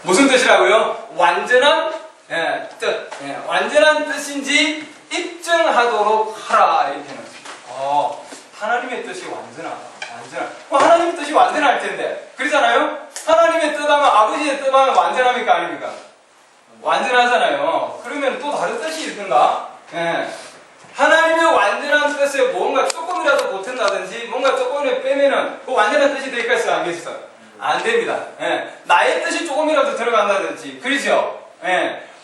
무슨 뜻이라고요? 완전한 뜻. 완전한 뜻인지 입증하도록 하라. 이렇게 해놨습니다. 하나님의 뜻이 완전하다. 하나님의 뜻이 완전할 텐데. 그러잖아요? 하나님의 뜻하면, 아버지의 뜻하면 완전합니까? 아닙니까? 완전하잖아요. 그러면 또 다른 뜻이 있던가? 하나님의 완전한 뜻에 뭔가 조금이라도 보탠다든지, 뭔가 조금이라도 빼면은 그 완전한 뜻이 될까요? 안 계시죠? 안 됩니다. 나의 뜻이 조금이라도 들어간다든지, 그러죠?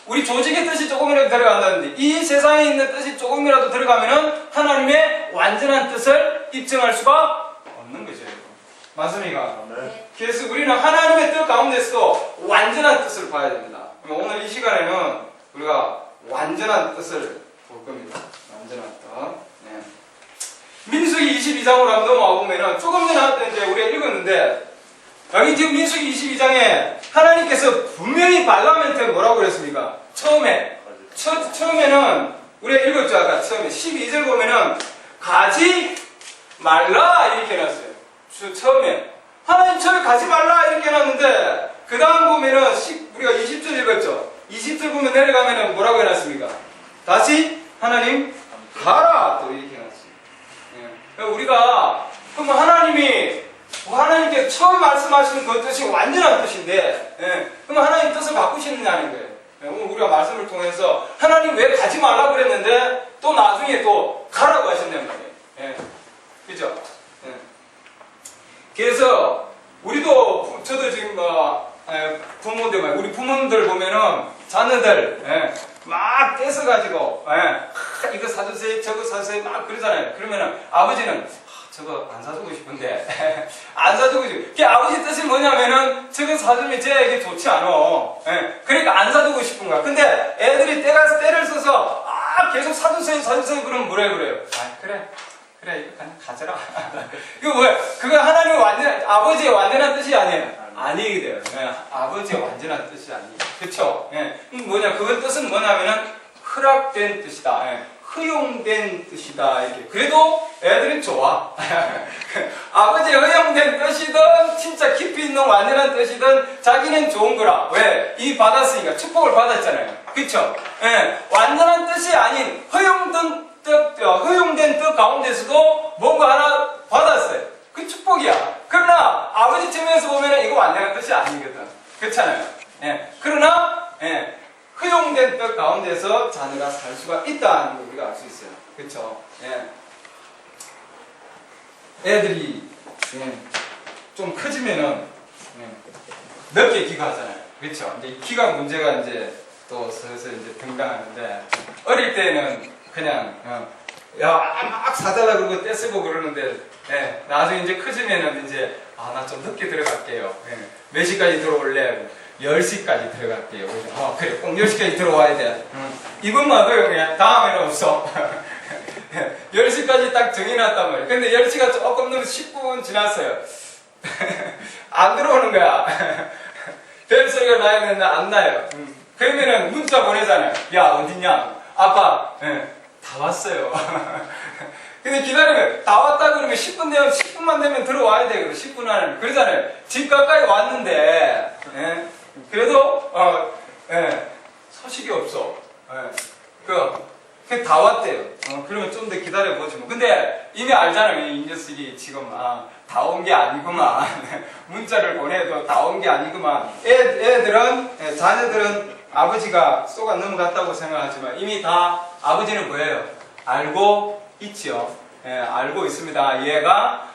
우리 조직의 뜻이 조금이라도 들어간다든지, 이 세상에 있는 뜻이 조금이라도 들어가면은 하나님의 완전한 뜻을 입증할 수가 없는 거죠. 맞습니까? 네. 그래서 우리는 하나님의 뜻 가운데서도 완전한 뜻을 봐야 됩니다. 오늘 이 시간에는 우리가 완전한 뜻을 볼 겁니다. 완전한 뜻. 민수기 22장으로 한번 넘어와 보면은 조금 전에 이제 우리가 읽었는데, 여기 지금 민수기 22장에 하나님께서 분명히 발람한테 뭐라고 그랬습니까? 처음에는 우리가 읽었죠. 아까 처음에 12절 보면은 가지 말라 이렇게 해놨어요. 처음에 하나님 처음에 가지 말라 이렇게 해놨는데, 그 다음 보면은 우리가 20절 읽었죠. 20절 보면 내려가면은 뭐라고 해놨습니까? 다시 하나님 가라 또 이렇게 해놨어요. 우리가 그럼 하나님께 처음 말씀하시는 그 뜻이 완전한 뜻인데, 그럼 하나님 뜻을 바꾸시느냐는 거예요. 오늘 우리가 말씀을 통해서 하나님 왜 가지 말라고 그랬는데 또 나중에 또 가라고 하셨단 말이에요. 그죠? 그래서 우리도, 저도 지금 우리 부모들 보면은 자녀들 막 떼서가지고 이거 사주세요 저거 사주세요 막 그러잖아요. 그러면은 아버지는 저거 안 사주고 싶은데 안 사주고 싶어. 그 아버지 뜻이 뭐냐면은 저거 사주면 쟤에게 좋지 않아. 그러니까 안 사주고 싶은 거야. 근데 애들이 때를 써서 계속 사주세요 그러면 뭐래 그래요? 그래 이거 그냥 가져라. 이거 뭐야? 그거 하나님의 아버지의 완전한 뜻이 아니에요. 아니게 돼요. 아버지의 완전한 뜻이 아니에요. 그쵸? 뭐냐? 그 뜻은 뭐냐면은 허락된 뜻이다. 허용된 뜻이다. 이렇게. 그래도 애들은 좋아. 아버지의 허용된 뜻이든 진짜 깊이 있는 완전한 뜻이든 자기는 좋은 거라. 왜? 이미 받았으니까. 축복을 받았잖아요. 그쵸? 완전한 뜻이 아닌 허용된 뜻 가운데서도 뭔가 하나 받았어요. 그 축복이야. 그러나 아버지 측면에서 보면 이거 완전한 뜻이 아니거든. 그렇잖아요. 그러나 허용된 뜻 가운데서 자녀가 살 수가 있다는 걸 우리가 알 수 있어요. 그렇죠? 애들이 좀 커지면은 늦게 귀가하잖아요. 그렇죠? 이제 귀가 문제가 이제 또 슬슬 이제 등장하는데, 어릴 때는 그냥 막 사달라 그러고 떼쓰고 그러는데, 나중에 이제 커지면은 이제 나 좀 늦게 들어갈게요. 몇 시까지 들어올래? 10시까지 들어갈게요. 그래, 꼭 10시까지 들어와야 돼. 이번만 허용해. 다음에는 없어. 10시까지 딱 정해놨단 말이에요. 근데 10시가 조금 넘어서 10분 지났어요. 안 들어오는 거야. 벨 소리가 나야 되는데 안 나요. 그러면은 문자 보내잖아요. 야, 어딨냐? 아빠, 다 왔어요. 근데 기다리면 다 왔다 그러면 10분만 되면 들어와야 되거든. 10분 안에. 그러잖아요. 집 가까이 왔는데, 그래도, 소식이 없어. 다 왔대요. 그러면 좀 더 기다려보지 뭐. 근데 이미 알잖아요. 이 녀석이 지금, 다 온 게 아니구만. 문자를 보내도 다 온 게 아니구만. 자녀들은 아버지가 쏘가 넘어갔다고 생각하지만 이미 다 아버지는 뭐예요? 알고 있죠. 알고 있습니다. 얘가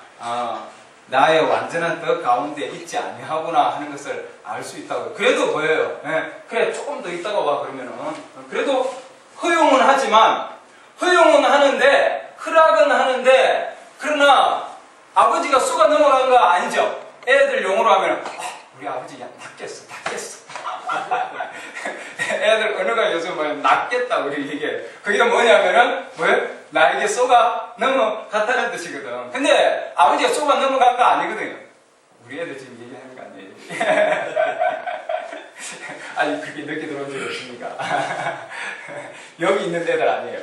나의 완전한 뜻 가운데 있지 아니하구나 하는 것을 알 수 있다고. 그래도 뭐예요? 그래 조금 더 있다가 와 그러면은 그래도 허용은 하지만 허용은 하는데 허락은 하는데, 그러나 아버지가 쏘가 넘어간 거 아니죠? 애들 용어로 하면 우리 아버지 낚였어. 애들 언어가 요즘 뭐 낚였다 우리 이게. 그게 뭐냐면은 나에게 쏘가 넘어갔다는 뜻이거든. 근데 아버지가 쏘가 넘어간 거 아니거든요. 우리 애들 지금 얘기하는 거 아니에요? 아니 그렇게 늦게 들어온 적이 없습니까? 여기 있는 애들 아니에요.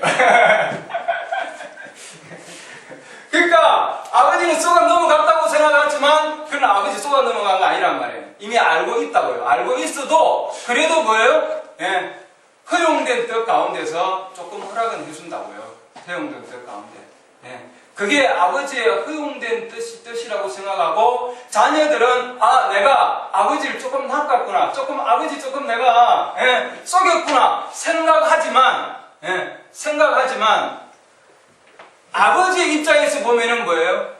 그러니까 아버지는 쏘가 넘어갔다고 생각하지만 그런 아버지 쏟아 넘어간 거 아니란 말이에요. 이미 알고 있다고요. 알고 있어도 그래도 뭐예요? 예, 허용된 뜻 가운데서 조금 허락은 해준다고요. 허용된 뜻 가운데. 예. 그게 아버지의 허용된 뜻이라고 생각하고 자녀들은 아 내가 아버지를 조금 낚았구나, 조금 아버지 조금 내가 속였구나 생각하지만 아버지의 입장에서 보면은 뭐예요?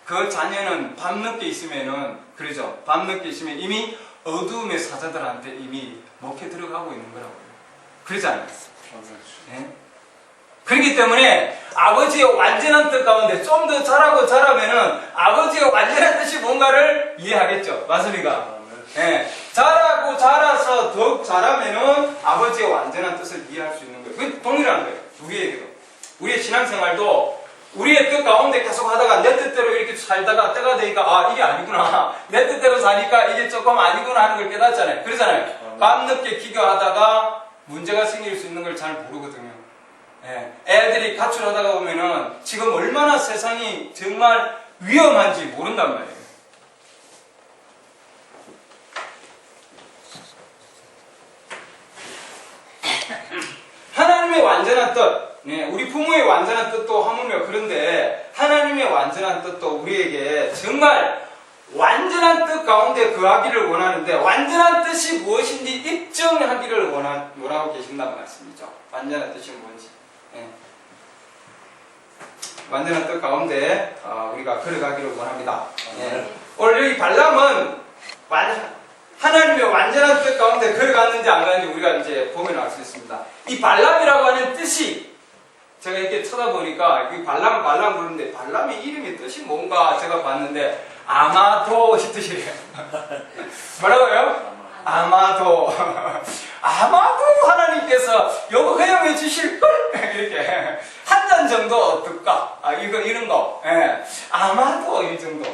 그 자녀는 밤늦게 있으면은 그러죠. 밤늦게 있으면 이미 어두움의 사자들한테 이미 먹혀 들어가고 있는 거라고요. 그러잖아요. 예? 그렇기 때문에 아버지의 완전한 뜻 가운데 좀 더 자라면은 아버지의 완전한 뜻이 뭔가를 이해하겠죠. 맞습니까? 예. 자라서 더욱 자라면은 아버지의 완전한 뜻을 이해할 수 있는 거예요. 그게 동일한 거예요. 우리에게도. 우리의 신앙생활도 우리의 뜻 가운데 계속 하다가 내 뜻대로 이렇게 살다가 때가 되니까 아 이게 아니구나. 내 뜻대로 사니까 이게 조금 아니구나 하는 걸 깨닫잖아요. 그러잖아요. 밤늦게 기도하다가 문제가 생길 수 있는 걸 잘 모르거든요. 예, 애들이 가출하다가 보면은 지금 얼마나 세상이 정말 위험한지 모른단 말이에요. 하나님의 완전한 뜻, 우리 부모의 완전한 뜻도 하물며 그런데 하나님의 완전한 뜻도 우리에게 정말 완전한 뜻 가운데 거하기를 원하는데 완전한 뜻이 무엇인지 입증하기를 원하고 계신다는 말씀이죠. 완전한 뜻이 뭔지. 완전한 뜻 가운데 우리가 걸어가기를 원합니다. 오늘 여기 발람은 하나님의 완전한 뜻 가운데 걸어갔는지 안 갔는지 우리가 이제 보면 알 수 있습니다. 이 발람이라고 하는 뜻이 제가 이렇게 쳐다보니까 이 발람 부르는데 발람의 이름의 뜻이 뭔가 제가 봤는데 아마도 이 뜻이래요. 뭐라고요? 아마도 하나님께서 요거 허용해 주실걸? 이렇게 한 잔 정도 어떨까? 이런 거. 아마도 이 정도.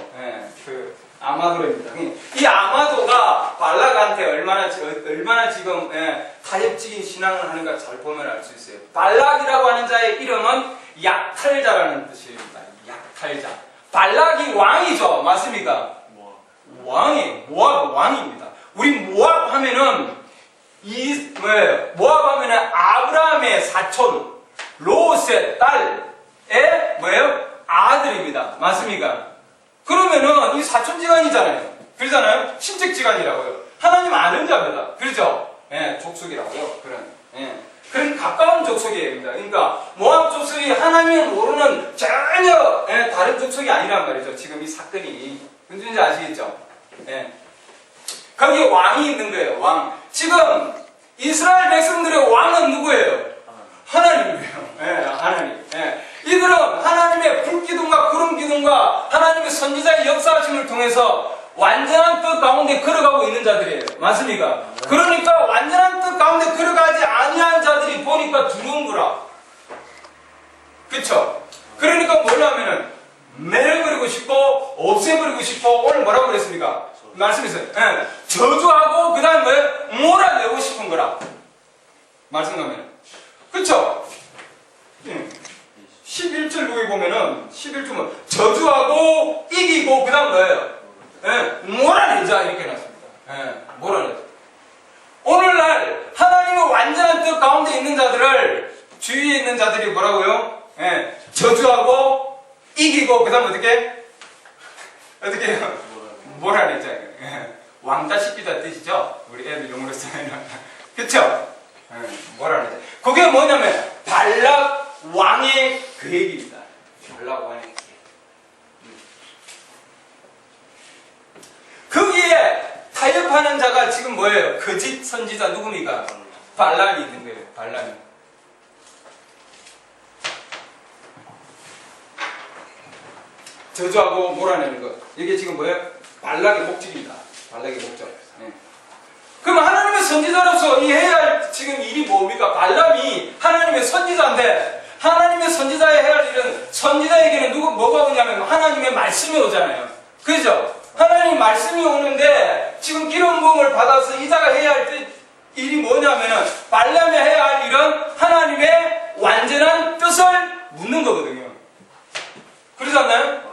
아마도입니다. 이 아마도가 발락한테 얼마나 지금 타협적인 신앙을 하는가 잘 보면 알 수 있어요. 발락이라고 하는 자의 이름은 약탈자라는 뜻입니다. 약탈자. 발락이 왕이죠. 맞습니까? 모압 왕입니다. 우리 모압 하면은 모압 하면은 아브라함의 사촌 롯의 딸의 아들입니다. 맞습니까? 그러면은 이 사촌지간이잖아요. 그러잖아요. 친척지간이라고요. 하나님 아는 자입니다. 그렇죠? 족속이라고요. 그런 가까운 족속이에요. 그러니까 모압 족속이 하나님을 모르는 전혀 다른 족속이 아니란 말이죠. 지금 이 사건이 무슨지 아시겠죠? 거기에 왕이 있는 거예요. 왕. 지금 이스라엘 백성들의 왕은 누구예요? 하나님이에요. 하나님. 이들은 하나님의 불기둥과 구름기둥과 하나님의 선지자의 역사하심을 통해서 완전한 뜻 가운데 걸어가고 있는 자들이에요. 맞습니까? 그러니까 완전한 뜻 가운데 걸어가지 아니한 자들이 보니까 두려운 거라. 그쵸? 그러니까 뭘 하면은 내려버리고 싶고 없애버리고 싶고 오늘 뭐라고 그랬습니까? 말씀했어요. 저주하고 그 다음에 몰아내고 싶은 거라. 말씀하면. 그쵸? 11절 여기 보면은 11절은 저주하고 이기고 그 다음 뭐예요? 몰아내자 이렇게 해놨습니다. 몰아내자. 오늘날 하나님의 완전한 뜻 가운데 있는 자들을 주위에 있는 자들이 뭐라고요? 저주하고 이기고 그 다음 어떻게 해요? 몰아내자. 왕따시키다 뜻이죠? 우리 애들 용어로 쓰면 그쵸? 몰아내자. 그게 뭐냐면 발락 왕의 계획입니다. 발락 왕의 계획. 거기에 타협하는 자가 지금 뭐예요? 거짓 선지자 누굽니까? 발람이 있는 거예요. 발람이. 저주하고 몰아내는 것. 이게 지금 뭐예요? 발락의 목적입니다. 발락의 목적. 그럼 하나님의 선지자로서 이 해야 할 지금 일이 뭡니까? 발람이 하나님의 선지자인데 하나님의 선지자에 해야 할 일은 선지자에게는 뭐가 오냐면 하나님의 말씀이 오잖아요. 그죠? 하나님 말씀이 오는데 지금 기름 부음을 받아서 이자가 해야 할 일이 뭐냐면은 발람이 해야 할 일은 하나님의 완전한 뜻을 묻는 거거든요. 그러지 않나요?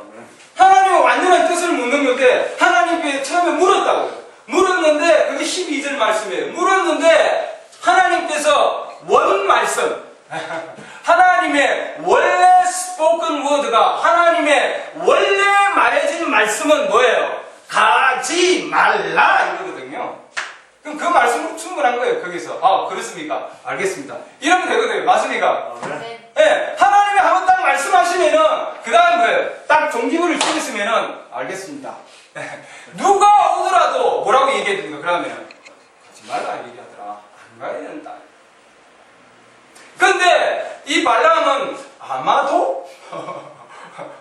하나님의 완전한 뜻을 묻는 건데 하나님께 처음에 물었다고요. 물었는데 그게 12절 말씀이에요. 물었는데 하나님께서 원 말씀 하나님의 원래 spoken word가 하나님의 원래 말해진 말씀은 뭐예요? 가지 말라 이거거든요. 그럼 그 말씀으로 충분한 거예요. 거기서 그렇습니까? 알겠습니다. 이러면 되거든요. 맞습니까? 네. 네, 하나님이 한번 딱 말씀하시면은 그 다음 뭐예요? 딱 종지부를 찍으시면은 알겠습니다. 누가 오더라도 뭐라고 얘기해야 됩니까? 그러면은 가지 말라 얘기하더라. 안 가야 된다. 근데 이 발람은 아마도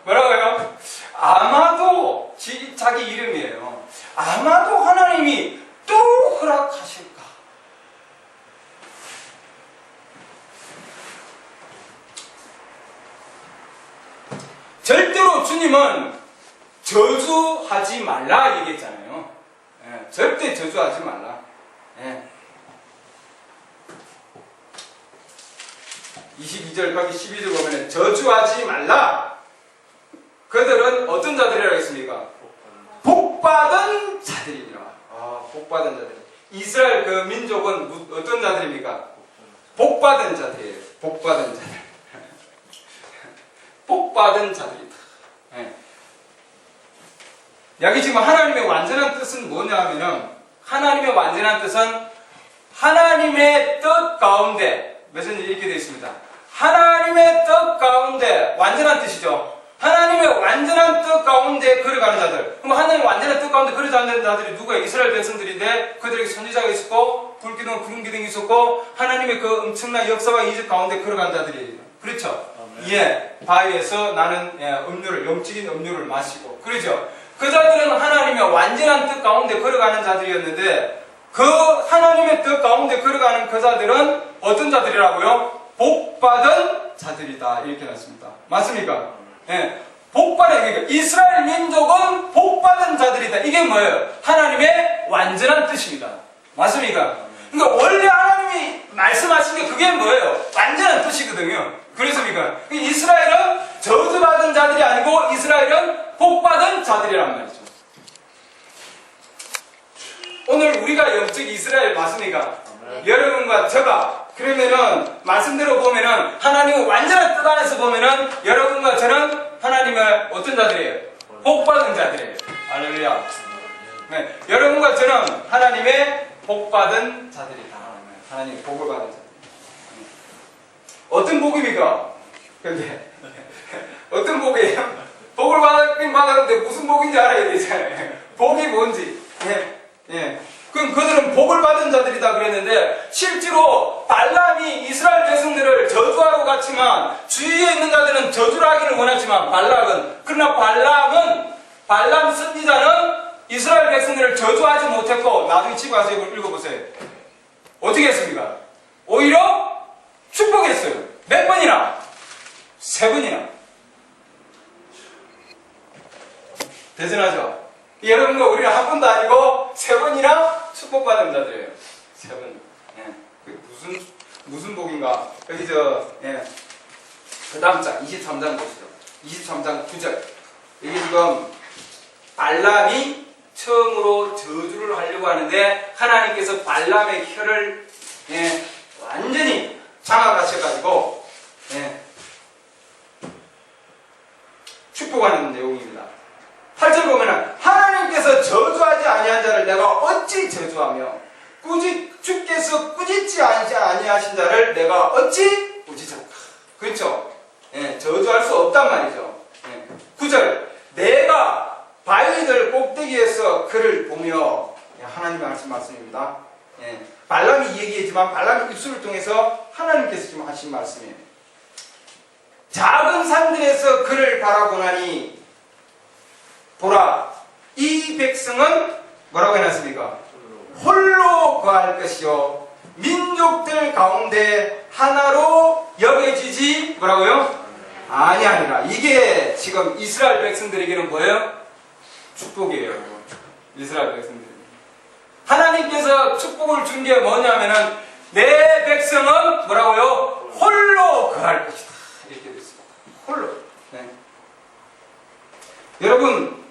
뭐라고요? 아마도 자기 이름이에요. 아마도 하나님이 또 허락하실까? 절대로 주님은 저주하지 말라 얘기했잖아요. 예, 절대 저주하지 말라. 예. 22절까지 12절 보면 저주하지 말라. 그들은 어떤 자들이라고 했습니까? 복받은 자들이라. 복받은 자들. 이스라엘 그 민족은 어떤 자들입니까? 복받은 자들이에요. 복받은 자들. 복받은 자들이다. 네. 여기 지금 하나님의 완전한 뜻은 뭐냐 하면은 하나님의 완전한 뜻은 하나님의 뜻 가운데 몇은 이렇게 되어 있습니다. 하나님의 뜻 가운데 완전한 뜻이죠. 하나님의 완전한 뜻 가운데 걸어가는 자들. 그럼 하나님의 완전한 뜻 가운데 걸어가는 자들이 누구예요? 이스라엘 백성들인데 그들에게 선지자가 있었고 불기둥 구름 기둥이 있었고 하나님의 그 엄청난 역사와 이적 가운데 걸어간 자들이에요. 그렇죠? 예, 바위에서 나는 음료를 영적인 음료를 마시고 그렇죠? 그 자들은 하나님의 완전한 뜻 가운데 걸어가는 자들이었는데 그 하나님의 뜻 가운데 걸어가는 그 자들은 어떤 자들이라고요? 복받은 자들이다 이렇게 났습니다. 맞습니까? 예, 복받은 그러니까 이스라엘 민족은 복받은 자들이다. 이게 뭐예요? 하나님의 완전한 뜻입니다. 맞습니까? 그러니까 원래 하나님이 말씀하신 게 그게 뭐예요? 완전한 뜻이거든요. 그렇습니까? 이스라엘은 저주받은 자들이 아니고 이스라엘은 복받은 자들이란 말이죠. 오늘 우리가 영적 이스라엘 맞습니까? 네. 여러분과 저가 그러면은 말씀대로 보면은 하나님의 완전한 뜻 안에서 보면은 여러분과 저는 하나님의 어떤 자들이에요? 복받은 자들이에요. 할렐루야. 네, 여러분과 저는 하나님의 복받은 자들이다. 하나님의 복을 받은 자들. 어떤 복입니까? 근데 어떤 복이에요? 복을 받았긴 받았는데 무슨 복인지 알아야 되잖아요. 복이 뭔지. 예. 그럼 그들은 복을 받은 자들이다 그랬는데 실제로 발람이 이스라엘 백성들을 저주하러 갔지만 주위에 있는 자들은 저주를 하기를 원하지만 그러나 발람 선지자는 이스라엘 백성들을 저주하지 못했고 나중에 집에 가서 이걸 읽어보세요. 어떻게 했습니까? 오히려 축복했어요. 몇 번이나? 3번이나. 대단하죠? 여러분과 우리는 한 번도 아니고 3번이나 축복받은 자들이에요. 3번. 예. 무슨 복인가? 여기 그 다음 장, 23장 보시죠. 23장 9절. 이게 지금 발람이 처음으로 저주를 하려고 하는데 하나님께서 발람의 혀를 완전히 장악하셔가지고 축복하는 내용입니다. 8절 보면은 하나님께서 저주하지 아니한 자를 내가 어찌 저주하며 주께서 꾸짖지 아니하신 자를 내가 어찌 꾸짖을까? 그렇죠? 저주할 수 없단 말이죠. 9절 내가 바위들 꼭대기에서 그를 보며 하나님의 말씀입니다. 발람이 얘기했지만 발람의 입술을 통해서 하나님께서 지금 하신 말씀이에요. 작은 산들에서 그를 바라보나니 보라 이 백성은 뭐라고 해놨습니까? 홀로 거할 것이요 민족들 가운데 하나로 여겨지지 뭐라고요? 아니하니라. 이게 지금 이스라엘 백성들에게는 뭐예요? 축복이에요. 이스라엘 백성들. 하나님께서 축복을 준 게 뭐냐면은 내 백성은 뭐라고요? 홀로 거할 것이다. 이렇게 됐습니다. 홀로. 여러분,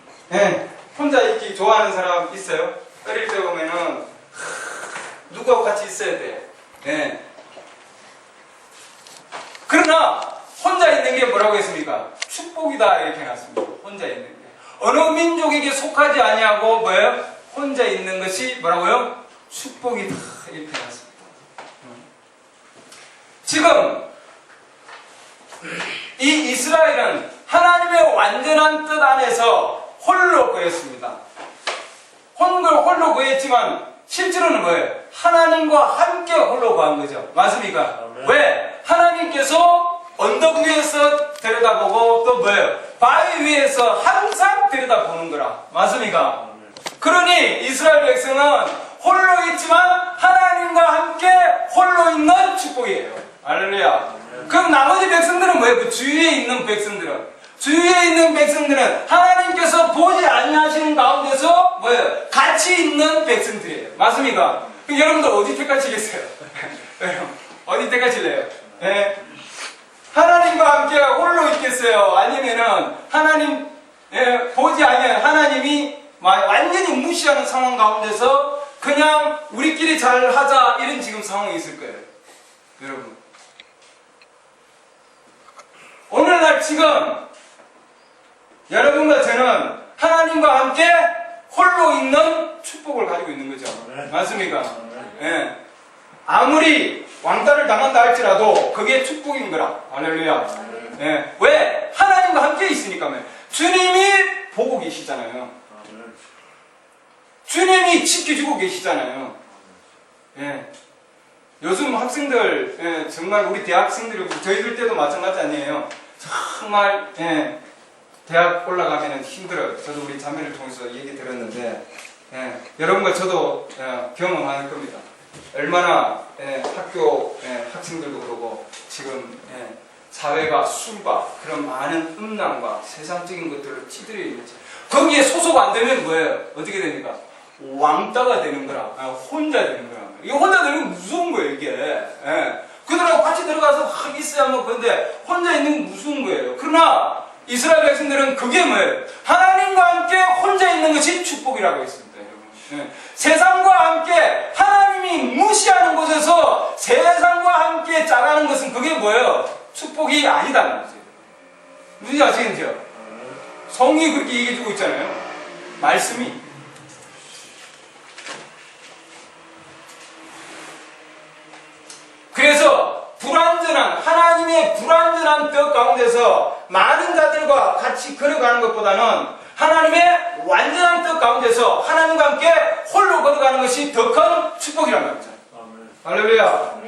혼자 있기 좋아하는 사람 있어요? 어릴 때 보면은 누구하고 같이 있어야 돼. 그러나 혼자 있는 게 뭐라고 했습니까? 축복이다 이렇게 해놨습니다. 혼자 있는 게 어느 민족에게 속하지 아니하고 뭐예요? 혼자 있는 것이 뭐라고요? 축복이다 이렇게 해놨습니다. 지금 이 이스라엘은 하나님의 완전한 뜻 안에서 홀로 거했습니다. 홀로 거했지만 실제로는 뭐예요? 하나님과 함께 홀로 거한 거죠. 맞습니까? 왜? 하나님께서 언덕 위에서 들여다보고 또 뭐예요? 바위 위에서 항상 들여다보는 거라. 맞습니까? 그러니 이스라엘 백성은 홀로 있지만 하나님과 함께 홀로 있는 축복이에요. 할렐루야. 그럼 나머지 백성들은 뭐예요? 그 주위에 있는 백성들은 하나님께서 보지 아니하시는 가운데서 뭐예요? 같이 있는 백성들이에요. 맞습니까? 그럼 여러분들 어디 택하시겠어요? 어디 택하실래요? 하나님과 함께 홀로 있겠어요? 아니면은 하나님 보지 아니하는 하나님이 완전히 무시하는 상황 가운데서 그냥 우리끼리 잘 하자 이런 지금 상황이 있을 거예요. 여러분 오늘날 지금 여러분과 저는 하나님과 함께 홀로 있는 축복을 가지고 있는 거죠. 맞습니까? 아무리 왕따를 당한다 할지라도 그게 축복인 거라. 할렐루야. 왜? 하나님과 함께 있으니까. 주님이 보고 계시잖아요. 주님이 지켜주고 계시잖아요. 요즘 학생들, 정말 우리 대학생들이 저희들 때도 마찬가지 아니에요. 정말 대학 올라가면 힘들어요. 저도 우리 자매를 통해서 얘기 들었는데 여러분과 저도 경험할 겁니다. 얼마나 학교 학생들도 그러고 지금 사회가 술과 그런 많은 음란과 세상적인 것들을 찌들여 있는지 거기에 소속 안 되면 뭐예요? 어떻게 됩니까? 왕따가 되는 거라. 혼자 되는 거라. 이게 혼자 되는 건 무서운 거예요, 이게. 그들하고 같이 들어가서 막 있어야 뭐 그런데 혼자 있는 건 무서운 거예요. 그러나 이스라엘 백성들은 그게 뭐예요? 하나님과 함께 혼자 있는 것이 축복이라고 했습니다, 여러분. 세상과 함께 하나님이 무시하는 곳에서 세상과 함께 짜가는 것은 그게 뭐예요? 축복이 아니다는 거죠. 무슨 아시겠죠? 성이 그렇게 얘기해주고 있잖아요. 말씀이. 그래서 하나님의 불완전한 뜻 가운데서 많은 자들과 같이 걸어가는 것보다는 하나님의 완전한 뜻 가운데서 하나님과 함께 홀로 걸어가는 것이 더 큰 축복이란 말이죠. 할렐루야.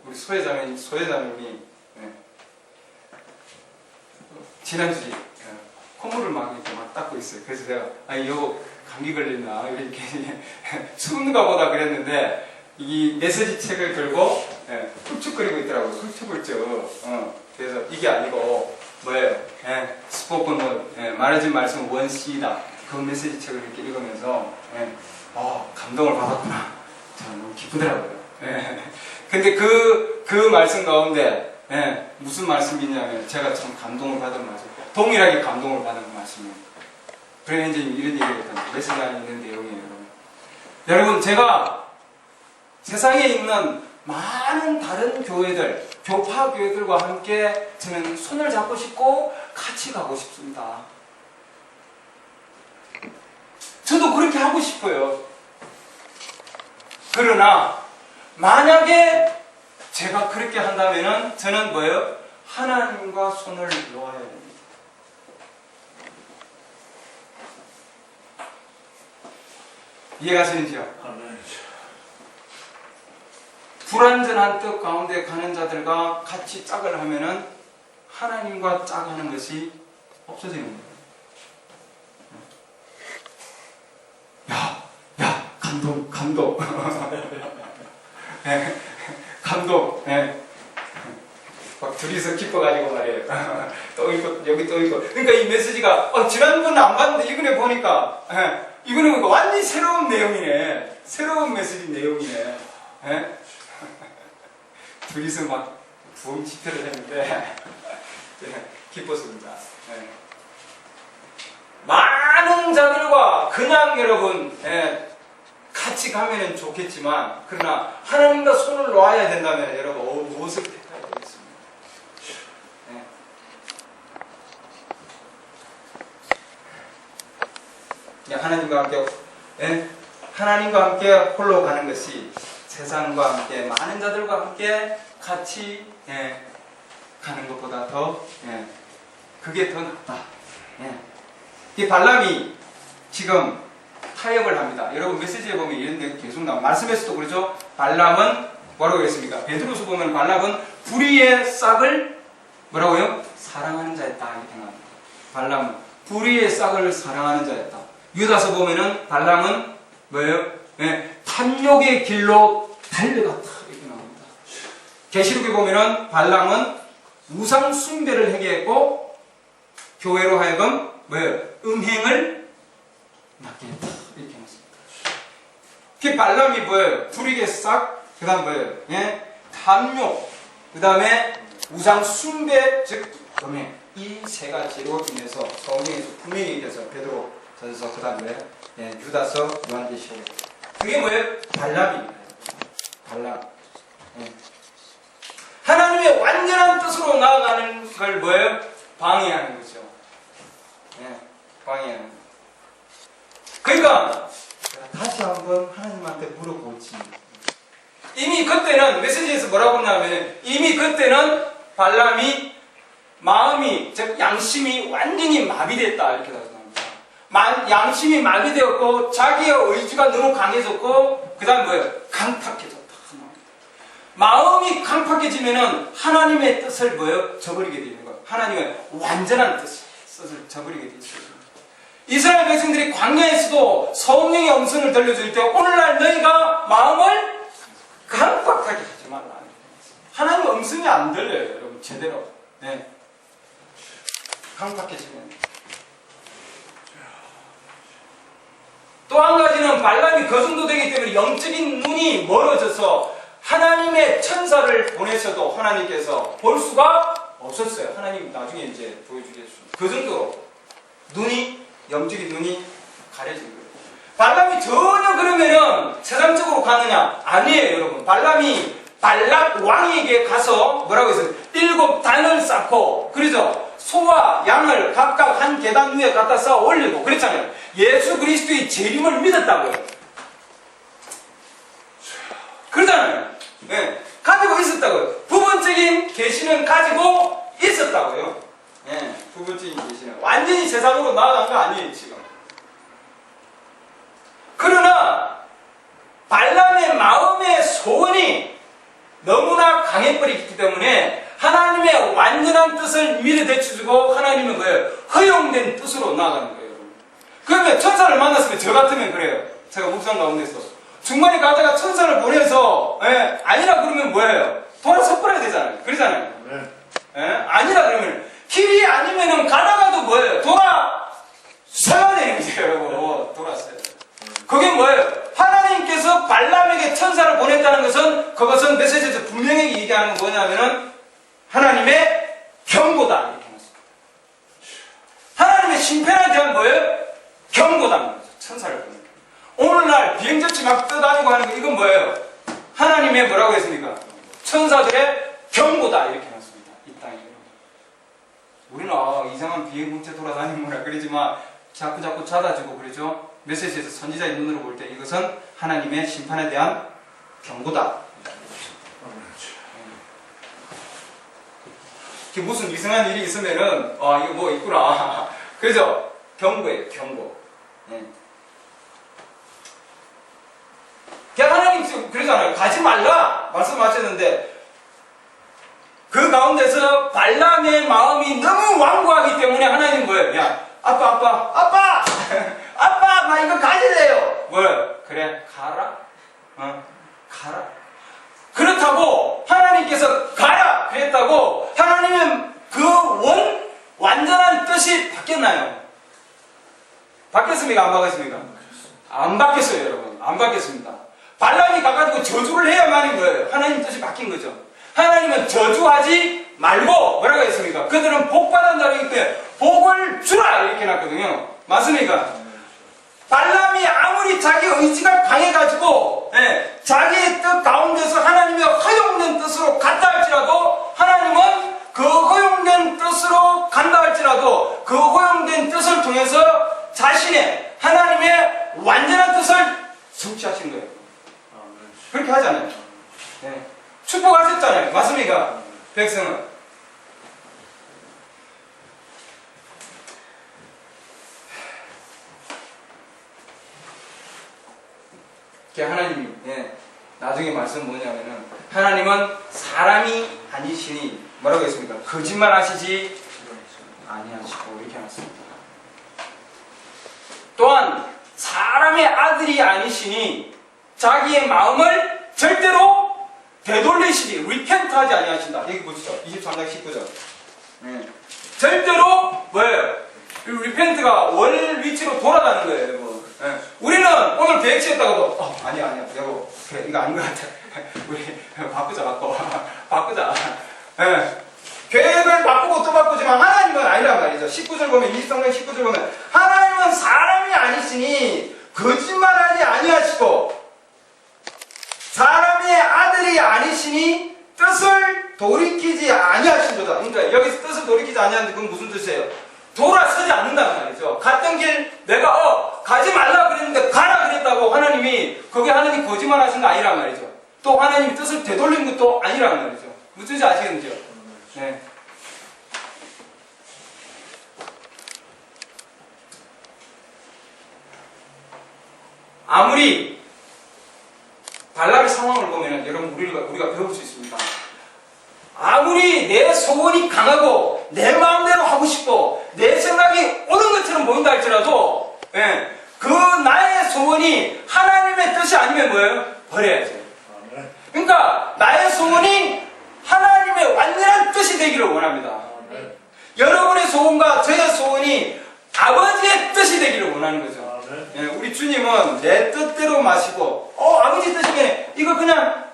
우리 소회자님이 지난주에 콧물을 막 이렇게 막 닦고 있어요. 그래서 제가 이거 감기 걸렸나 이렇게 추운가 보다 그랬는데 이 메시지 책을 들고 훌쩍거리고 있더라고요. 훌쩍훌쩍. 그래서 이게 아니고 뭐예요? 스포큰 원, 말해진 말씀은 원시이다. 그 메시지 책을 이렇게 읽으면서 감동을 받았구나. 저는 너무 기쁘더라고요. 근데 그 말씀 가운데 무슨 말씀이냐면 제가 참 감동을 받은 말씀, 동일하게 감동을 받은 말씀이에요. 브레인님이 이런 얘기를 했던데 메시지 안에 있는 내용이에요. 여러분 제가 세상에 있는 많은 다른 교회들, 교파 교회들과 함께 저는 손을 잡고 싶고 같이 가고 싶습니다. 저도 그렇게 하고 싶어요. 그러나 만약에 제가 그렇게 한다면은 저는 뭐예요? 하나님과 손을 놓아야 됩니다. 이해가시는지요? 불완전한 뜻 가운데 가는 자들과 같이 짝을 하면은 하나님과 짝하는 것이 없어지는 거예요. 야, 감동. 감동. 막 둘이서 기뻐가지고 말이에요. 또 있고, 여기 또 있고. 그러니까 이 메시지가, 지난번에 안 봤는데 이번에 보니까, 이거는 완전히 새로운 내용이네. 새로운 메시지 내용이네. 둘이서 막 부흥 집회를 했는데 기뻤습니다. 예. 많은 자들과 그냥 여러분 같이 가면 좋겠지만 그러나 하나님과 손을 놓아야 된다면 여러분 무엇을 택해야 되겠습니까? 하나님과 함께 홀로 가는 것이 세상과 함께 많은 자들과 함께 같이 가는 것보다 더 그게 더 낫다. 이 발람이 지금 타협을 합니다. 여러분 메시지에 보면 이런 데 계속 나와. 말씀에서도 그러죠. 발람은 뭐라고 그랬습니까? 베드로서 보면 발람은 불의의 싹을 뭐라고요? 사랑하는 자였다 이렇게 나옵니다. 발람은 불의의 싹을 사랑하는 자였다. 유다서 보면은 발람은 뭐예요? 탐욕의 길로 달려갔다 이렇게 나옵니다. 계시록에 보면은 발람은 우상 숭배를 하게 했고 교회로 하여금 뭐예요? 음행을 낳게 했다 이렇게 나왔습니다. 그 발람이 뭐예요? 불의의 싹, 그 다음 뭐예요? 탐욕, 그 다음에 우상 숭배, 즉 음행, 이 세 가지로 인해서 성경에서 분명히 얘기해서 베드로 전서, 그 다음에 유다서, 요한계시록, 그게 뭐예요? 발람입니다. 발람. 하나님의 완전한 뜻으로 나아가는 걸 뭐예요? 방해하는 거죠. 방해하는 거. 그러니까 다시 한번 하나님한테 물어보지. 이미 그때는 메시지에서 뭐라고 했냐면 이미 그때는 발람이 마음이 즉 양심이 완전히 마비됐다 이렇게 나옵니다. 양심이 마비되었고 자기의 의지가 너무 강해졌고 그 다음 뭐예요? 강팍해졌다. 마음이 강팍해지면은 하나님의 뜻을 뭐예요? 저버리게 되는 거예요. 하나님의 완전한 뜻을 저버리게 되죠. 이스라엘 백성들이 광야에서도 성령의 음성을 들려줄 때 오늘날 너희가 마음을 강팍하게 하지 말라. 하나님의 음성이 안 들려요, 여러분 제대로. 강팍해지면. 또 한 가지는 발람이 그 정도 되기 때문에 영적인 눈이 멀어져서 하나님의 천사를 보내셔도 하나님께서 볼 수가 없었어요. 하나님 나중에 이제 보여주겠습니다. 그 정도로 영적인 눈이 가려진 거예요. 발람이 전혀 그러면은 세상적으로 가느냐? 아니에요, 여러분. 발람이 발락 왕에게 가서 뭐라고 했어요? 7단을 쌓고, 그러죠? 소와 양을 각각 한 계단 위에 갖다 쌓아 올리고, 그랬잖아요. 예수 그리스도의 재림을 믿었다고요. 그러잖아요. 가지고 있었다고요. 부분적인 계시는 가지고 있었다고요. 부분적인 계시는. 완전히 세상으로 나아간 거 아니에요, 지금. 그러나, 발람의 마음의 소원이 너무나 강해버리기 때문에 하나님의 완전한 뜻을 미리 대치주고 하나님은 뭐예요? 허용된 뜻으로 나아가는 거예요. 그러면 천사를 만났으면 저 같으면 그래요. 제가 묵상 가운데서. 중간에 가다가 천사를 보내서 아니라 그러면 뭐예요? 돌아서 버려야 되잖아요. 그러잖아요. 아니라 그러면 길이 아니면은 가다가도 뭐예요? 돌아서야 되는 거죠, 여러분. 돌아서야 돼요. 그게 뭐예요? 하나님께서 발람에게 천사를 보냈다는 것은 그것은 메시지에서 분명히 얘기하는 건 뭐냐면은 하나님의 경고다 이렇게 했습니다. 하나님의 심판에 대한 뭐예요? 경고다는 거죠. 천사를 보내는 거예요. 오늘날 비행접시 막 떠다니고 하는 거 이건 뭐예요? 하나님의 뭐라고 했습니까? 천사들의 경고다 이렇게 해놨습니다. 이 땅에. 우리는 이상한 비행물체 돌아다니는구나 그러지만 자꾸 찾아주고 그러죠. 메시지에서 선지자의 눈으로 볼 때 이것은 하나님의 심판에 대한 경고다. 무슨 이상한 일이 있으면은 이거 뭐 있구나. 그래서 경고예요. 경고. 하나님 그러잖아요. 가지 말라 말씀하셨는데 그 가운데서 발람의 마음이 너무 완고하기 때문에 하나님 뭐예요? 야 아빠 나 이거 가지래요. 뭐예요? 그래 가라. 가라. 그렇다고 하나님께서 가라 그랬다고 하나님은 그 완전한 뜻이 바뀌었나요? 바뀌었습니까? 안 바뀌었습니까? 안 바뀌었어요, 여러분. 안 바뀌었습니다. 발람이 가가지고 저주를 해야만인 거예요. 하나님 뜻이 바뀐 거죠. 하나님은 저주하지 말고 뭐라고 했습니까? 그들은 복받은 자이기 때문에 복을 주라 이렇게 해놨거든요. 맞습니까? 발람이 아무리 자기 의지가 강해가지고 자기의 뜻 가운데서 하나님의 허용된 뜻으로 갔다 할지라도 하나님은 그 허용된 뜻으로 간다 할지라도 그 허용된 뜻을 통해서 자신의 하나님의 완전한 뜻을 성취하신 거예요. 그렇게 하잖아요. 축복하셨잖아요. 맞습니까? 백성은. 하나님이 나중에 말씀 뭐냐면은 하나님은 사람이 아니시니 뭐라고 했습니까? 거짓말 하시지 아니하시고 이렇게 해놨습니다. 또한 사람의 아들이 아니시니 자기의 마음을 절대로 되돌리시지 리펜트하지 아니하신다. 여기 보시죠. 23장 19절. 절대로 뭐예요? 리펜트가 원 위치로 돌아가는 거예요, 여러분. 우리는 오늘 계획 세웠다가도 아니야 여보 그래 이거 아닌 것 같아. 우리 바꾸자 바꾸자. 계획을 바꾸고 또 바꾸지만 하나님은 아니란 말이죠. 19절 보면 23장 19절 보면 하나님은 사람이 아니시니 거짓말하지 아니하시고 사람의 아들이 아니시니 뜻을 돌이키지 아니하신도다. 그러니까 여기서 뜻을 돌이키지 아니하는데 그건 무슨 뜻이에요? 돌아서지 않는다는 말이죠. 갔던 길 내가 가지 말라 그랬는데 가라 그랬다고 하나님이 거기 하나님 거짓말 하신 거 아니란 말이죠. 또 하나님이 뜻을 되돌린 것도 아니란 말이죠. 무슨 뜻인지 아시겠죠? 네. 아무리 발람의 상황을 보면 여러분 우리가 배울 수 있습니다. 아무리 내 소원이 강하고 내 마음대로 하고 싶고 내 생각이 옳은 것처럼 보인다 할지라도 그 나의 소원이 하나님의 뜻이 아니면 뭐예요? 버려야죠. 그러니까 나의 소원이 하나님의 완전한 뜻이 되기를 원합니다. 여러분의 소원과 저의 소원이 아버지의 뜻이 되기를 원하는 거죠. 우리 주님은 내 뜻대로 마시고 아버지 뜻이면 이거 그냥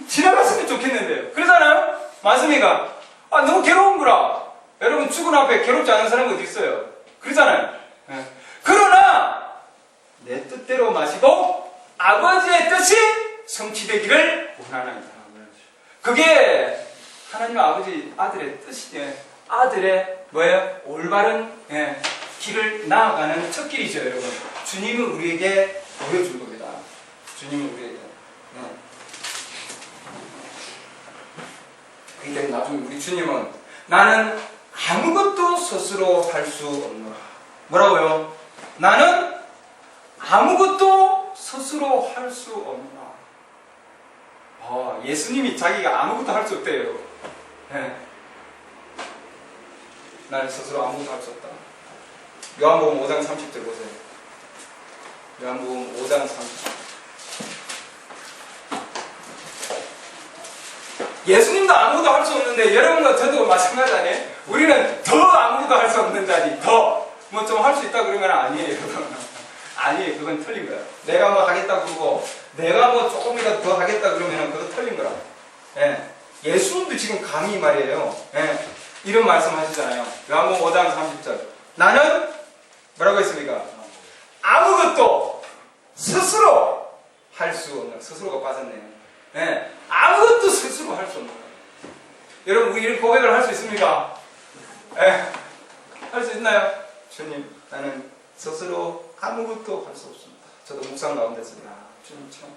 지나갔으면 좋겠는데요. 그러잖아요? 맞습니까? 너무 괴로운 거라. 여러분 죽은 앞에 괴롭지 않은 사람이 어디 있어요? 그러잖아요. 그러나 내 뜻대로 마시고 아버지의 뜻이 성취되기를 원하나이다. 그게 하나님 아버지 아들의 뜻이에요. 아들의 뭐예요? 올바른 길을 나아가는 첫 길이죠, 여러분. 주님은 우리에게 보여줄 겁니다. 주님은 우리에게. 그런데 나중에 우리 주님은 나는 아무것도 스스로 할 수 없노라. 뭐라고요? 나는 아무것도 스스로 할 수 없노라. 예수님이 자기가 아무것도 할 수 없대요. 나는 스스로 아무것도 할 수 없다. 요한복음 5장 30절 보세요. 요한복음 5장 30절. 예수님도 아무것도 할 수 없는데 여러분과 저도 마찬가지 아니에요? 우리는 더 아무것도 할 수 없는 자리, 더 뭐 좀 할 수 있다 그러면 아니에요. 아니에요. 그건 틀린 거야. 내가 뭐 하겠다 그러고 내가 뭐 조금이라도 더 하겠다 그러면 그거 틀린 거라. 예수님도 지금 감히 말이에요. 이런 말씀 하시잖아요. 요한복음 5장 30절. 나는 뭐라고 했습니까? 아무것도 스스로 할 수 없는, 스스로가 빠졌네요. 아무것도 스스로 할 수 없는 거예요. 여러분, 우리 이런 고백을 할 수 있습니까? 할 수 있나요? 주님, 나는 스스로 아무것도 할 수 없습니다. 저도 묵상 가운데서, 주님 참,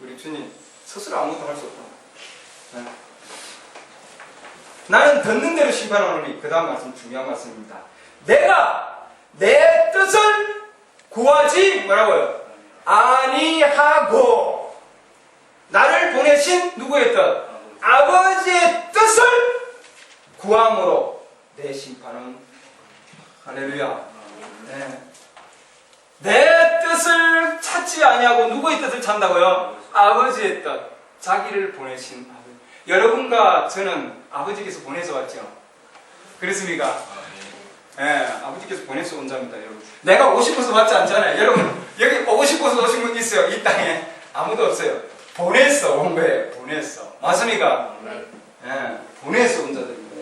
우리 주님, 스스로 아무것도 할 수 없다. 나는 듣는 대로 심판하노니, 그 다음 말씀 중요한 말씀입니다. 내가 내 뜻을 구하지 뭐라고요? 아니하고 나를 보내신 누구의 뜻? 아버지의 뜻을 구함으로 내 심판은 할렐루야. 내 뜻을 찾지 아니하고 누구의 뜻을 찾는다고요? 아버지의 뜻. 자기를 보내신 아버지. 여러분과 저는 아버지께서 보내서 왔죠. 그렇습니까? 아버지께서 보내서 온 자입니다, 여러분. 내가 오고 싶어서 왔지 않잖아요. 여러분, 여기 오고 싶어서 오신 분 있어요? 이 땅에 아무도 없어요. 보냈어, 온 거예요. 보냈어. 맞습니까? 예, 보내서 온 자들입니다.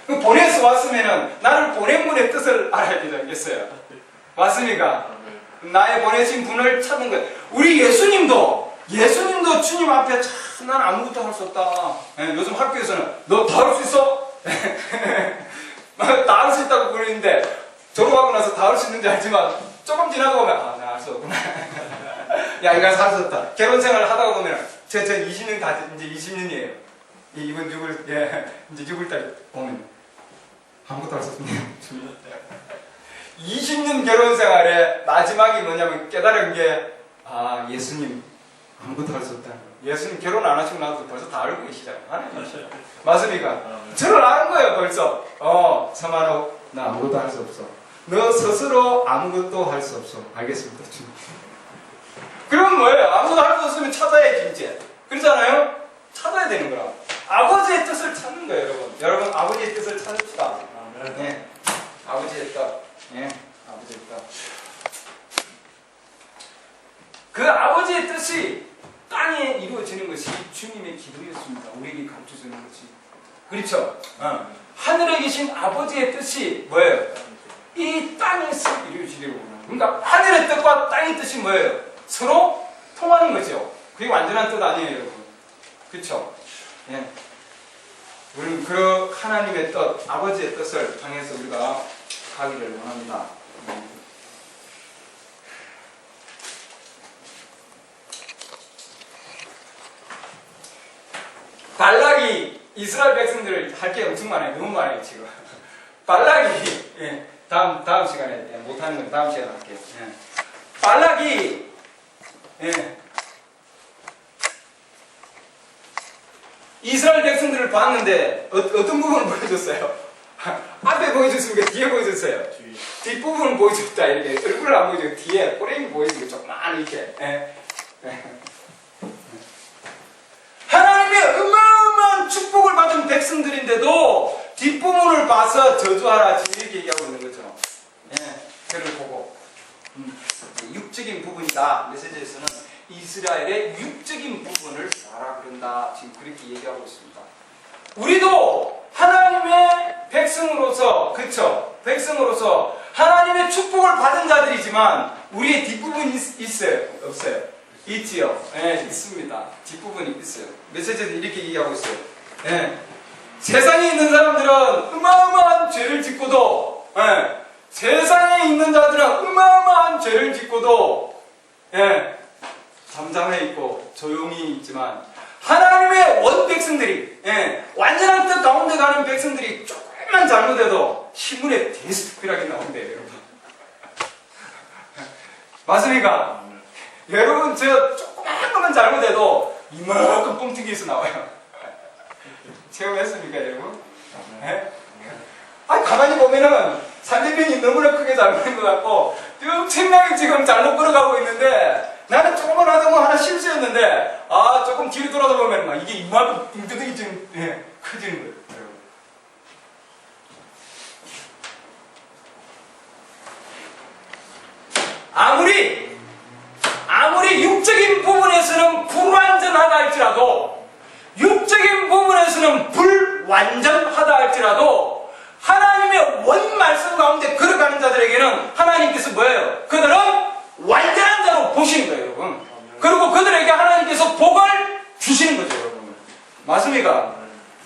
여러분. 보내서 왔으면은 나를 보낸 분의 뜻을 알아야 되지 않겠어요? 맞습니까? 나의 보내신 분을 찾는 거예요. 우리 예수님도 주님 앞에 참 난 아무것도 할 수 없다. 예, 요즘 학교에서는 너 다 할 수 있어? 다 할 수 있다고 그러는데 졸업하고 나서 다 할 수 있는지 알지만 조금 지나고 보면 아, 나 할 수 없구나. 야, 이거 할 수 없다. 결혼 생활을 하다가 보면 저 20년 다 이제 20년이에요. 이번 6월 이제 6월달 보면 아무것도 할 수 없네요. 20년 결혼 생활의 마지막이 뭐냐면 깨달은 게 예수님 아무것도 할 수 없다. 예수님 결혼 안 하시고 나서 벌써 다 알고 계시잖아요. 맞습니까? 저를 아는 거예요 벌써. 서만호 나 아무것도 할 수 없어. 너 스스로 아무것도 할 수 없어. 알겠습니다. 그럼 뭐예요? 아무것도 할 수 없으면 찾아야지 이제. 그렇잖아요? 찾아야 되는 거라. 아버지의 뜻을 찾는 거예요, 여러분. 여러분 아버지의 뜻을 찾읍시다. 네. 아버지의 뜻. 예, 아버지의 뜻. 그 아버지의 뜻이 땅에 이루어지는 것이 주님의 기도였습니다. 우리에게 가르쳐주는 것이. 그렇죠? 하늘에 계신 아버지의 뜻이 뭐예요? 이 땅에서 이루어지려고 하는. 그러니까 하늘의 뜻과 땅의 뜻이 뭐예요? 서로 통하는 거죠. 그게 완전한 뜻 아니에요, 여러분. 그렇죠? 예. 우리는 그 하나님의 뜻, 아버지의 뜻을 향해서 우리가 가기를 원합니다. 발락이 이스라엘 백성들을 할 게 엄청 많아요. 너무 많아요 지금. 발락이 다음 시간에 못하는 건 다음 시간에 할게요. 발락이 이스라엘 백성들을 봤는데 어떤 부분을 보여줬어요? 앞에 보여줬습니까? 뒤에 보여줬어요? 뒷부분을 보여줬다. 이렇게 얼굴을 안 보여주고 뒤에 꼬랭이 보여주고 조그만 이렇게. 하나님의 어마어마한 축복을 받은 백성들인데도 뒷부분을 봐서 저주하라 지금 이렇게 얘기하고 있는 거죠. 그를 보고 육적인 부분이다. 메시지에서는 이스라엘의 육적인 부분을 봐라 그런다. 지금 그렇게 얘기하고 있습니다. 우리도 하나님의 백성으로서, 그쵸? 백성으로서 하나님의 축복을 받은 자들이지만 우리의 뒷부분이 있어요? 없어요? 있지요? 있습니다. 뒷부분이 있어요. 메시지에서 이렇게 얘기하고 있어요. 세상에 있는 사람들은 어마어마한 죄를 짓고도, 세상에 있는 자들은 어마어마한 죄를 짓고도, 잠잠해 있고 조용히 있지만 하나님의 원 백성들이, 완전한 뜻 가운데 가는 백성들이 조금만 잘못해도 신문에 대수특별하게 나온대요, 여러분. 맞습니까? 여러분, 저 조그만 것만 잘못해도 이만큼 뻥튀기에서 나와요. 체험했습니까, 여러분? 가만히 보면은 상대편이 너무나 크게 잘못한 것 같고, 엄청나게 지금 잘못 걸어가고 있는데, 나는 조금만 하던 거 하나 실수였는데, 조금 뒤로 돌아다 보면 막 이게 이만큼 빙두둥이 지금 커지는 거예요. 아무리 육적인 부분에서는 불완전하다 할지라도, 육적인 부분에서는 불완전하다 할지라도, 하나님의 원 말씀 가운데 걸어가는 자들에게는 하나님께서 뭐예요? 그들은 완전한 자로 보시는 거예요, 여러분. 그리고 그들에게 하나님께서 복을 주시는 거죠, 여러분. 맞습니까?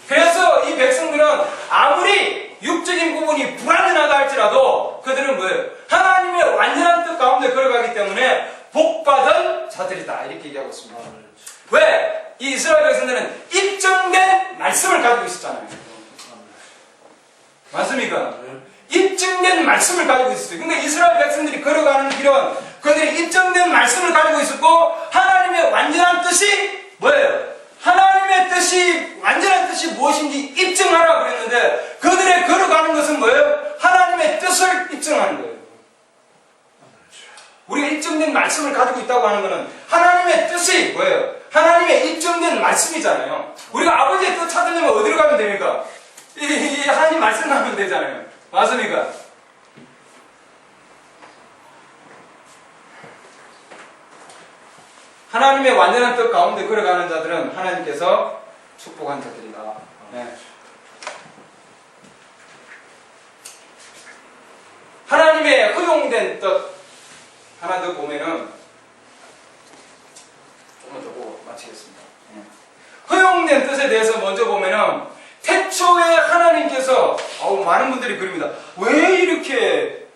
그래서 이 백성들은 아무리 육적인 부분이 불완전하다 할지라도 그들은 뭐예요? 하나님의 완전한 뜻 가운데 걸어가기 때문에 복받은 자들이다. 이렇게 얘기하고 있습니다. 왜? 이 이스라엘 백성들은 입증된 말씀을 가지고 있었잖아요. 맞습니까? 입증된 말씀을 가지고 있었어요. 근데 이스라엘 백성들이 걸어가는 길은 그들이 입증된 말씀을 가지고 있었고, 하나님의 완전한 뜻이 뭐예요? 하나님의 뜻이, 완전한 뜻이 무엇인지 입증하라 그랬는데, 그들의 걸어가는 것은 뭐예요? 하나님의 뜻을 입증하는 거예요. 우리가 입증된 말씀을 가지고 있다고 하는 것은 하나님의 뜻이 뭐예요? 하나님의 입증된 말씀이잖아요. 우리가 아버지의 뜻 찾으려면 어디로 가면 됩니까? 이 하나님 말씀 가면 되잖아요. 맞습니까? 하나님의 완전한 뜻 가운데 걸어가는 자들은 하나님께서 축복한 자들이다. 네. 하나님의 허용된 뜻 하나 더 보면은 조금만 더 보고 마치겠습니다. 네. 허용된 뜻에 대해서 먼저 보면은 태초에 하나님께서 많은 분들이 그럽니다. 왜 이렇게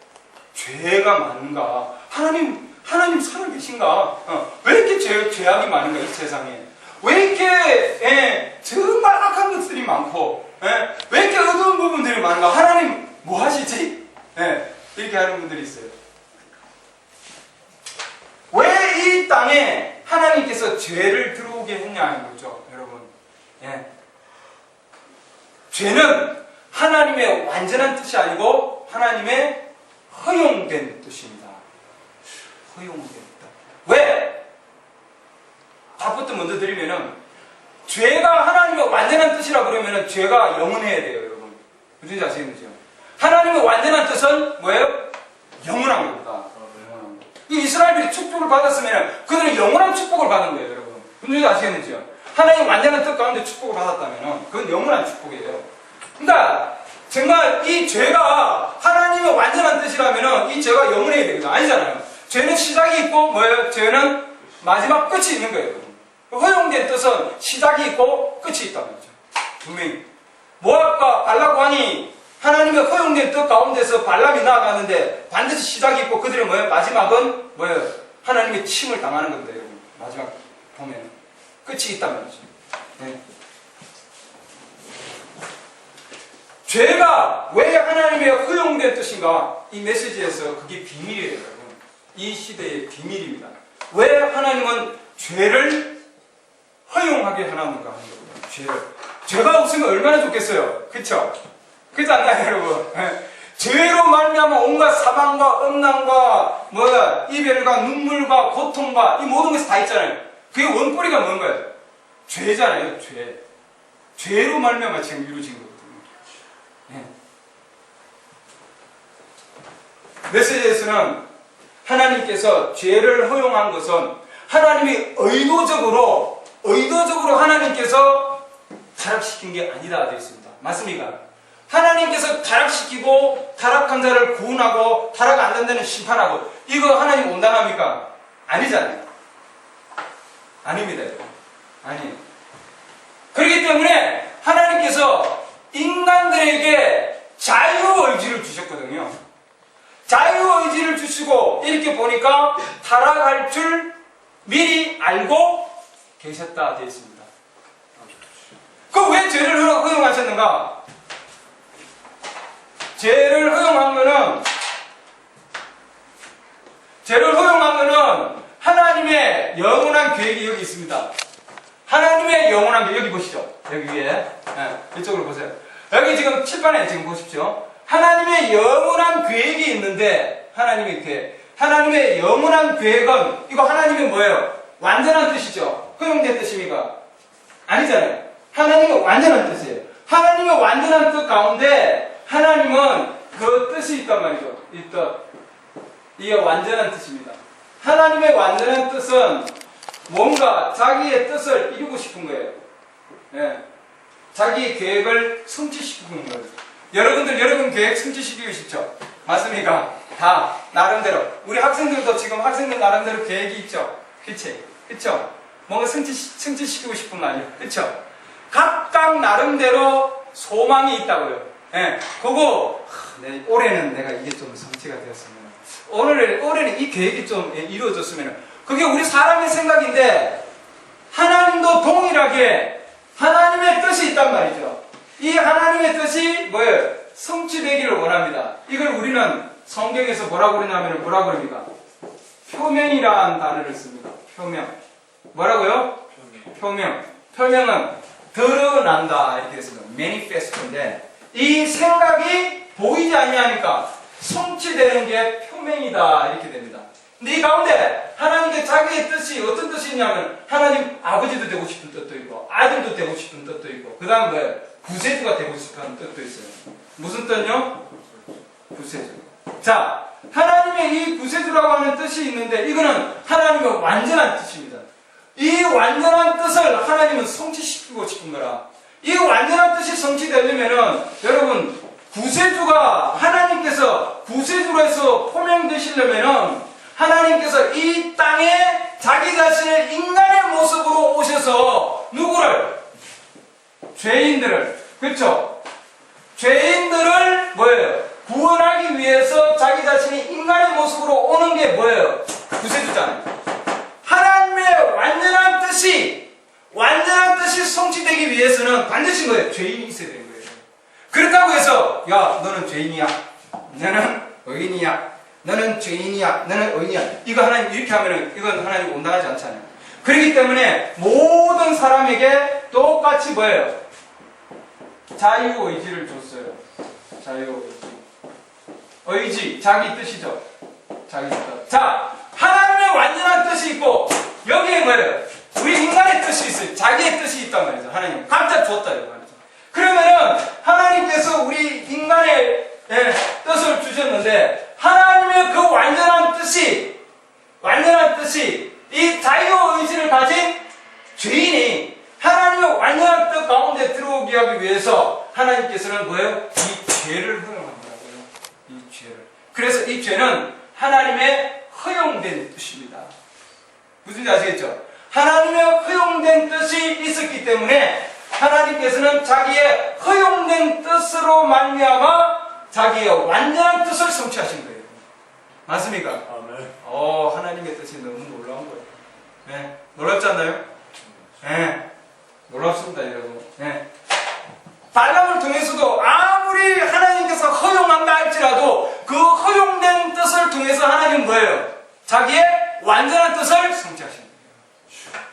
죄가 많은가? 하나님 살아계신가? 왜 이렇게 죄악이 많은가 이 세상에? 왜 이렇게 정말 악한 것들이 많고 왜 이렇게 어두운 부분들이 많은가? 하나님 뭐 하시지? 이렇게 하는 분들이 있어요. 왜 이 땅에 하나님께서 죄를 들어오게 했냐는 거죠, 여러분. 죄는 하나님의 완전한 뜻이 아니고 하나님의 허용된 뜻입니다. 허용된 뜻. 왜? 답부터 먼저 드리면은 죄가 하나님의 완전한 뜻이라 그러면은 죄가 영원해야 돼요, 여러분. 무슨 지 아시겠죠? 하나님의 완전한 뜻은 뭐예요? 영원한 겁니다. 영원한 거. 이 이스라엘이 축복을 받았으면 그들은 영원한 축복을 받은 거예요, 여러분. 무슨 지 아시겠죠? 하나님의 완전한 뜻 가운데 축복을 받았다면 그건 영원한 축복이에요. 그러니까 정말 이 죄가 하나님의 완전한 뜻이라면 이 죄가 영원해야 되거든. 아니잖아요. 죄는 시작이 있고 뭐예요? 죄는 마지막 끝이 있는 거예요. 허용된 뜻은 시작이 있고 끝이 있다는 거죠. 분명히 모압과 발락 왕이 하나님의 허용된 뜻 가운데서 발람이 나아가는데 반드시 시작이 있고 그들의 뭐예요? 마지막은 뭐예요? 하나님의 침을 당하는 겁니다, 여러분. 마지막 보면 끝이 있다는 거죠. 네. 죄가 왜 하나님의 허용된 뜻인가? 이 메시지에서 그게 비밀이에요, 여러분. 이 시대의 비밀입니다. 왜 하나님은 죄를 허용하게 하나는가 하는 겁니다. 죄가 없으면 얼마나 좋겠어요. 그쵸? 그렇지 않나요, 여러분? 죄로 말미암아 온갖 사망과 음란과 이별과 눈물과 고통과 이 모든 것이 다 있잖아요. 그게 원뿌리가 뭔가요? 죄잖아요, 죄. 죄로 말미암아 지금 이루어진 거거든요. 메시지에서는 하나님께서 죄를 허용한 것은 하나님이 의도적으로 하나님께서 타락시킨 게 아니다 되어 있습니다. 맞습니까? 하나님께서 타락시키고 타락한 자를 구원하고 타락 안 된다는 심판하고 이거 하나님 온당합니까? 아니잖아요. 아닙니다. 아니에요. 그렇기 때문에 하나님께서 인간들에게 자유의지를 주셨거든요. 자유의지를 주시고 이렇게 보니까 타락할 줄 미리 알고 계셨다 되어 있습니다. 그럼 왜 죄를 허용하셨는가? 죄를 허용하면은 하나님의 영원한 계획이 여기 있습니다. 하나님의 영원한 계획 여기 보시죠. 여기 위에 이쪽으로 보세요. 여기 지금 칠판에 지금 보십시오. 하나님의 영원한 계획이 있는데 하나님의 영원한 계획은 이거 하나님의 뭐예요? 완전한 뜻이죠. 허용된 뜻입니까? 아니잖아요. 하나님의 완전한 뜻이에요. 하나님의 완전한 뜻 가운데 하나님은 그 뜻이 있단 말이죠. 이 뜻. 이게 완전한 뜻입니다. 하나님의 완전한 뜻은 뭔가 자기의 뜻을 이루고 싶은 거예요. 자기의 계획을 성취시키는 거예요. 여러분 계획 성취시키고 싶죠? 맞습니까? 다 나름대로. 우리 학생들도 지금 학생들 나름대로 계획이 있죠? 그쵸? 뭔가 성취시키고 싶은 거 아니에요? 그쵸? 각각 나름대로 소망이 있다고요. 그거 올해는 내가 이게 좀 성취가 되었으면 올해는 이 계획이 좀 이루어졌으면 그게 우리 사람의 생각인데 하나님도 동일하게 하나님의 뜻이 있단 말이죠. 이 하나님의 뜻이 뭐예요? 성취되기를 원합니다. 이걸 우리는 성경에서 뭐라고 그러냐면 뭐라고 그럽니까? 표명이라는 단어를 씁니다. 표명. 뭐라고요? 표명은 드러난다 이렇게 했습니다. manifest인데 이 생각이 보이지 아니하니까 성취되는 게 표명이다 이렇게 됩니다. 근데 이 가운데 하나님께 자기의 뜻이 어떤 뜻이 있냐면 하나님 아버지도 되고 싶은 뜻도 있고 아들도 되고 싶은 뜻도 있고 그 다음 뭐예요? 구세주가 되고 싶은 뜻도 있어요. 무슨 뜻요? 구세주. 자, 하나님의 이 구세주라고 하는 뜻이 있는데 이거는 하나님의 완전한 뜻입니다. 이 완전한 뜻을 하나님은 성취시키고 싶은 거라. 이 완전한 뜻이 성취되려면은 여러분 구세주가 하나님께서 구세주로서 포명되시려면은 하나님께서 이 땅에 자기 자신을 인간의 모습으로 오셔서 누구를? 죄인들을, 그렇죠? 죄인들을 뭐예요? 구원하기 위해서 자기 자신이 인간의 모습으로 오는 게 뭐예요? 구세주잖아요. 하나님의 완전한 뜻이 성취되기 위해서는 반드시 뭐예요? 죄인이 있어야 되는 거예요. 그렇다고 해서 야 너는 죄인이야, 너는 의인이야, 너는 죄인이야, 너는 의인이야, 이거 하나님 이렇게 하면은 이건 하나님 온당하지 않잖아요. 그렇기 때문에 모든 사람에게 똑같이 뭐예요? 자유의지를 줬어요. 자유의지. 의지, 자기 뜻이죠. 자기 뜻. 자, 하나님의 완전한 뜻이 있고 여기에 뭐예요? 우리 인간의 뜻이 있어요. 자기의 뜻이 있단 말이죠. 하나님 각자 줬다 이거 말이죠. 그러면은 하나님께서 우리 인간의 뜻을 주셨는데 하나님의 그 완전한 뜻이 이 자유의지를 가진 죄인이 하나님의 완전한 뜻 가운데 들어오게 하기 위해서 하나님께서는 뭐예요? 이 죄를 허용한다고요. 이 죄를. 그래서 이 죄는 하나님의 허용된 뜻입니다. 무슨지 아시겠죠? 하나님의 허용된 뜻이 있었기 때문에 하나님께서는 자기의 허용된 뜻으로 말미암아 자기의 완전한 뜻을 성취하신 거예요. 맞습니까? 아멘. 하나님의 뜻이 너무 놀라운 거예요. 네, 놀랍지 않나요? 네, 놀랍습니다, 여러분. 네. 발람을 통해서도 아무리 하나님께서 허용한다 할지라도 그 허용된 뜻을 통해서 하나님은 뭐예요? 자기의 완전한 뜻을 성취하신 거예요.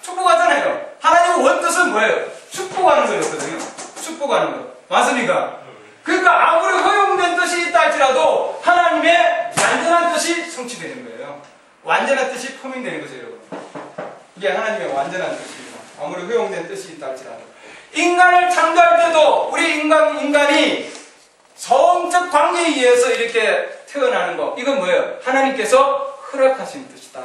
축복하잖아요. 하나님의 원뜻은 뭐예요? 축복하는 거였거든요. 축복하는 거. 맞습니까? 그러니까 아무리 허용된 뜻이 있다 할지라도 하나님의 완전한 뜻이 성취되는 거예요. 완전한 뜻이 포민되는 거죠, 여러분. 이게 하나님의 완전한 뜻입니다. 아무리 허용된 뜻이 있다 할지라도. 인간을 창조할 때도 우리 인간이 성적 관계에 의해서 이렇게 태어나는 거, 이건 뭐예요? 하나님께서 허락하신 뜻이다.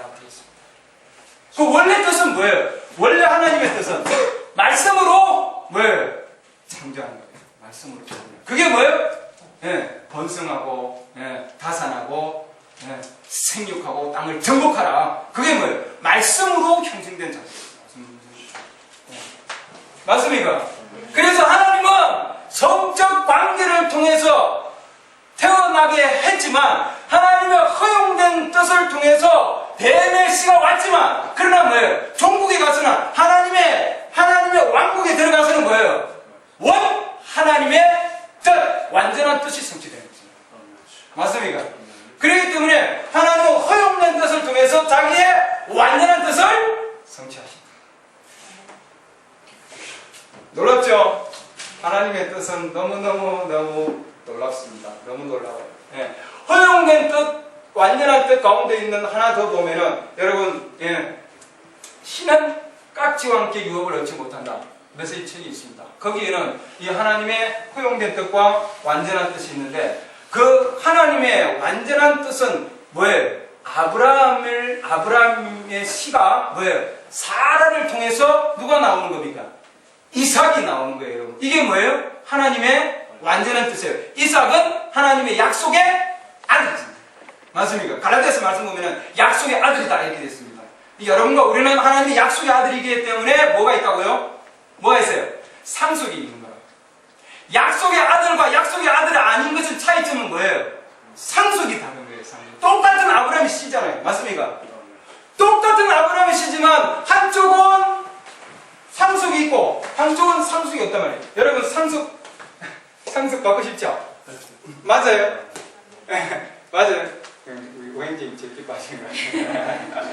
그 원래 뜻은 뭐예요? 원래 하나님의 뜻은 말씀으로 뭐예요? 창조하는 거예요. 말씀으로 창조하는 거예요. 그게 뭐예요? 번성하고 다산하고 생육하고 땅을 정복하라. 그게 뭐예요? 말씀으로 형성된 자세예요. 맞습니까? 그래서 하나님은 성적 관계를 통해서 태어나게 했지만 하나님의 허용된 뜻을 통해서 뱀의 씨가 왔지만 그러나 뭐예요? 종국에 가서는 하나님의 왕국에 들어가서는 뭐예요? 하나님의 뜻, 완전한 뜻이 성취되는 거죠. 맞습니까? 그렇기 때문에 하나님은 허용된 뜻을 통해서 자기의 완전한 뜻을 성취하십니다. 놀랍죠? 하나님의 뜻은 너무 놀랍습니다. 너무 놀라워요. 허용된 뜻, 완전한 뜻 가운데 있는 하나 더 보면은 여러분, 신은 깍지와 함께 유업을 얻지 못한다. 메시지 책이 있습니다. 거기에는 이 하나님의 허용된 뜻과 완전한 뜻이 있는데 그 하나님의 완전한 뜻은 뭐예요? 아브라함의 씨가 뭐예요? 사라를 통해서 누가 나오는 겁니까? 이삭이 나오는 거예요, 여러분. 이게 뭐예요? 하나님의 완전한 뜻이에요. 이삭은 하나님의 약속의 아들입니다. 맞습니까? 갈라디아서 말씀 보면은 약속의 아들이다 이렇게 됐습니다. 여러분과 우리는 하나님의 약속의 아들이기 때문에 뭐가 있다고요? 뭐가 있어요? 상속이 있는 거예요. 약속의 아들과 약속의 아들이 아닌 것은 차이점은 뭐예요? 상속이 다른 거예요. 상속. 똑같은 아브라함의 씨잖아요. 맞습니까? 똑같은 아브라함의 씨지만 한쪽은 상속이 있고 한쪽은 상속이 없단 말이에요. 여러분 상속 받고 싶죠? 맞아요? 맞아요. 우리 오행님 제일 기뻐하시는 거예요.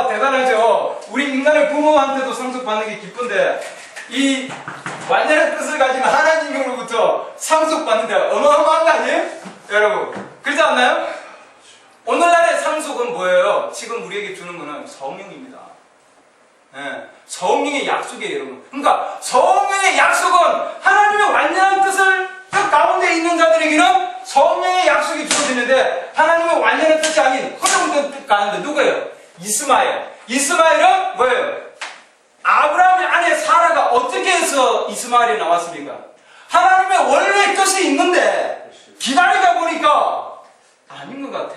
대단하죠. 우리 인간의 부모한테도 상속받는 게 기쁜데 이 완전한 뜻을 가진 하나님으로부터 상속받는데 어마어마한 거 아니에요? 여러분 그렇지 않나요? 오늘날의 상속은 뭐예요? 지금 우리에게 주는 거는 성령입니다. 성령의 약속이에요, 여러분. 그러니까 성령의 약속은 하나님의 완전한 뜻을 그 가운데 있는 자들에게는 성령의 약속이 주어지는데 하나님의 완전한 뜻이 아닌 허용된 뜻 가는데 누구예요? 이스마엘. 이스마엘은 뭐예요? 아브라함의 아내 사라가 어떻게 해서 이스마엘이 나왔습니까? 하나님의 원래 뜻이 있는데 기다리다 보니까 아닌 것 같아.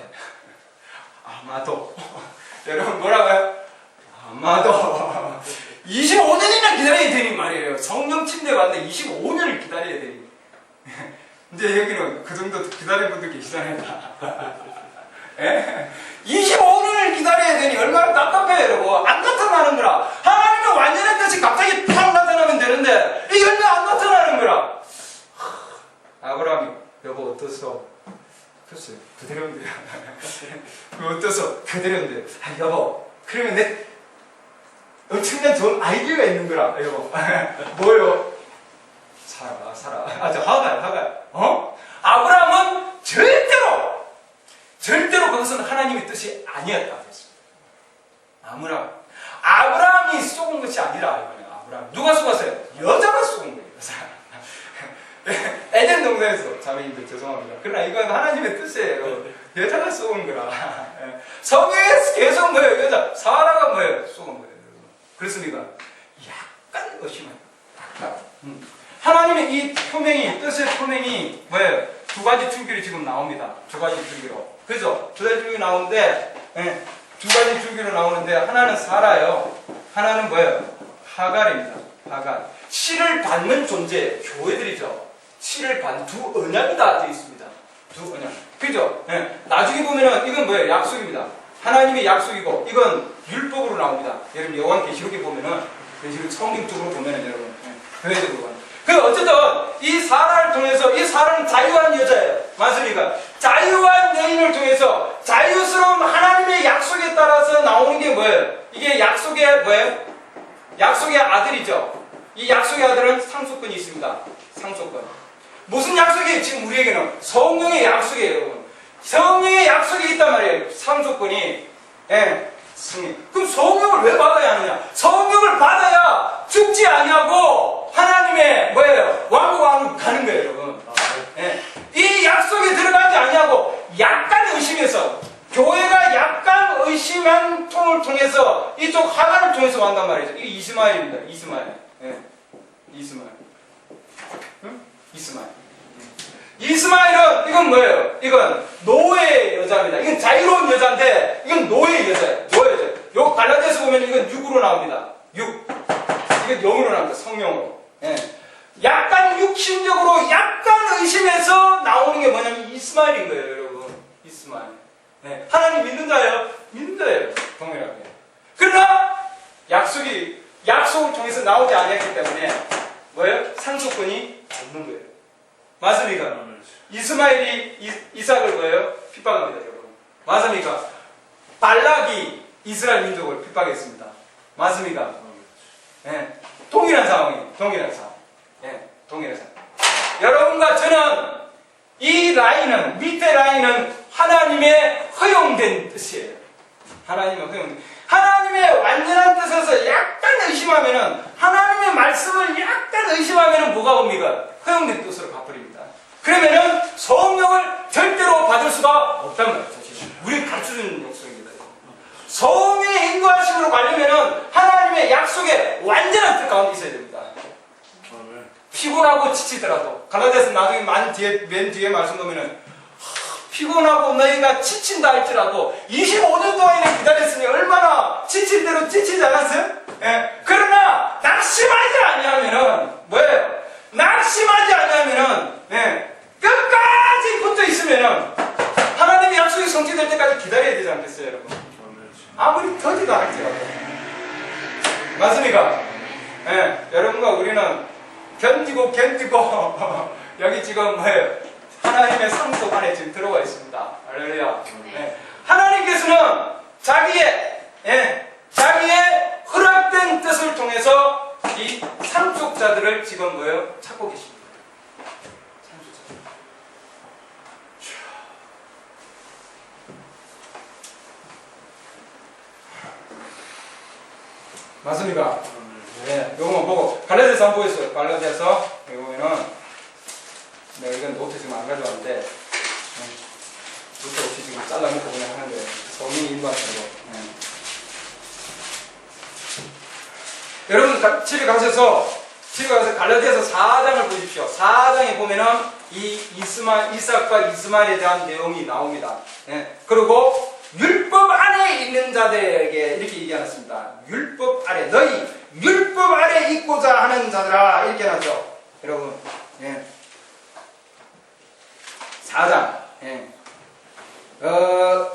아마도 여러분 뭐라고요? 아마도 25년이나 기다려야 되니 말이에요. 성령 침대 받는데 25년을 기다려야 되니. 이제 여기는 그 정도 기다린 분들 계시잖아요. 25년을 기다려야 되니 얼마나 답답해요, 여러분. 안 나타나는 거라. 하나님의 완전한 뜻이 갑자기 팍 나타나면 되는데 이게 얼마 안 나타나는 거라. 아브라함이 여보 어떠소? 글쎄 그대로면 돼요. 어떠소? 그대로면 돼요. 아, 여보 그러면 내 엄청난 좋은 아이디어가 있는 거라. 여보 뭐요? 살아. 저 하가요. 아브라함은 절대로 그것은 하나님의 뜻이 아니었다. 아브라함이 쏘은 것이 아니라 이거는 아브라함 누가 쏘았어요? 여자가 쏘은 거예요. 에덴 동산에서 자매님들 죄송합니다. 그러나 이건 하나님의 뜻이에요. 여자가 쏘은 거라. 성경에서 계속 뭐예요? 여자 사라가 뭐예요? 쏘은 거예요. 그렇습니까? 약간 의심해요. 약간. 하나님의 이 표명이 뜻의 표명이 뭐예요? 두 가지 줄기로 지금 나옵니다. 두 가지 줄기로. 그죠? 두 가지 줄기 나오는데 두 가지 줄기로 나오는데 하나는 사라요. 하나는 뭐예요? 하갈입니다. 하갈. 씨를 받는 존재 교회들이죠. 씨를 받는 두 언약이 다 되어 있습니다. 두 언약. 그죠? 나중에 보면은 이건 뭐예요? 약속입니다. 하나님의 약속이고 이건 율법으로 나옵니다. 여러분 요한계시록에 보면은 계시록 성경적으로 보면은 여러분 교회적으로 보면. 그 어쨌든 이 사라를 통해서 이 사라는 자유한 여자예요. 맞습니까? 자유한 여인을 통해서 자유스러운 하나님의 약속에 따라서 나오는 게 뭐예요? 이게 약속의 뭐예요? 약속의 아들이죠. 이 약속의 아들은 상속권이 있습니다. 상속권. 무슨 약속이에요? 지금 우리에게는 성령의 약속이에요, 여러분. 성령의 약속이 있단 말이에요. 상속권이. 승리. 그럼 성령을 왜 받아야 하느냐? 성령을 받아야 죽지 아니하고 하나님의 뭐예요? 왕국 가는 거예요, 여러분. 이 약속에 들어가지 아니하고 약간 의심해서 교회가 약간 의심한 통을 통해서 이쪽 하나를 통해서 간단 말이죠. 이게 이스마엘입니다. 이스마엘. 이스마엘. 이스마엘. 이스마엘은 이건 뭐예요? 이건 노예의 여자입니다. 이건 자유로운 여자인데 이건 노예의 여자예요. 노예 여자. 요 갈라디아서 보면 이건 6으로 나옵니다. 6. 이건 0으로 나옵니다. 성령으로. 약간 육신적으로 약간 의심해서 나오는 게 뭐냐면 이스마엘인 거예요, 여러분. 이스마엘. 하나님 믿는 자예요? 믿는 자예요. 동일하게. 그러나 약속을 통해서 나오지 않았기 때문에 뭐예요? 상속권이 없는 거예요. 맞습니까? 이스마엘이 이삭을 뭐예요? 핍박합니다, 여러분. 맞습니까? 발락이 이스라엘 민족을 핍박했습니다. 맞습니까? 동일한 상황이에요. 동일한 상황. 동일한 상황. 여러분과 저는 이 라인은, 밑에 라인은 하나님의 허용된 뜻이에요. 하나님의 허용된. 하나님의 완전한 뜻에서 약간 의심하면은, 하나님의 말씀을 약간 의심하면은 뭐가 옵니까? 허용된 뜻으로 바버립니다. 그러면은 성령을 절대로 받을 수가 없단 말이죠. 우리 가르쳐주는 약속입니다. 성령의 인도하심으로 가려면은 하나님의 약속에 완전한 뜻 가운데 있어야 됩니다. 피곤하고 지치더라도 갈라디아서 나중에 맨 뒤에 말씀 보면은 피곤하고 너희가 지친다 할지라도 25년 동안이나 기다렸으니 얼마나 지친 대로 지치지 않았어요? 그러나 낙심하지 아니하면은 뭐예요? 낙심하지 아니하면은 끝까지 붙어 있으면은 하나님의 약속이 성취될 때까지 기다려야 되지 않겠어요, 여러분? 아무리 더디다 할지라도. 맞습니까? 여러분과 우리는 견디고 여기 지금 뭐예요? 하나님의 상속 안에 지금 들어가 있습니다. 할렐루야. 하나님께서는 자기의 허락된 뜻을 통해서 이 상속자들을 지금 뭐예요? 찾고 계십니다. 상속자들. 맞습니까? 요거만 보고 갈라디아서 한번 보였어요. 갈라디아서 여기 보면은 내가 이건 노트 지금 안 가져왔는데 없이 지금 잘라먹고 그냥 하는 거예요. 성인이 일반적으로. 여러분 집에 가서 갈라디아서 4장을 보십시오. 4장에 보면은 이 이삭과 이스마엘에 대한 내용이 나옵니다. 그리고 율법 아래 있는 자들에게 이렇게 얘기하셨습니다. 율법 아래, 너희 율법 아래 있고자 하는 자들아, 이렇게 해놨죠. 여러분, 4장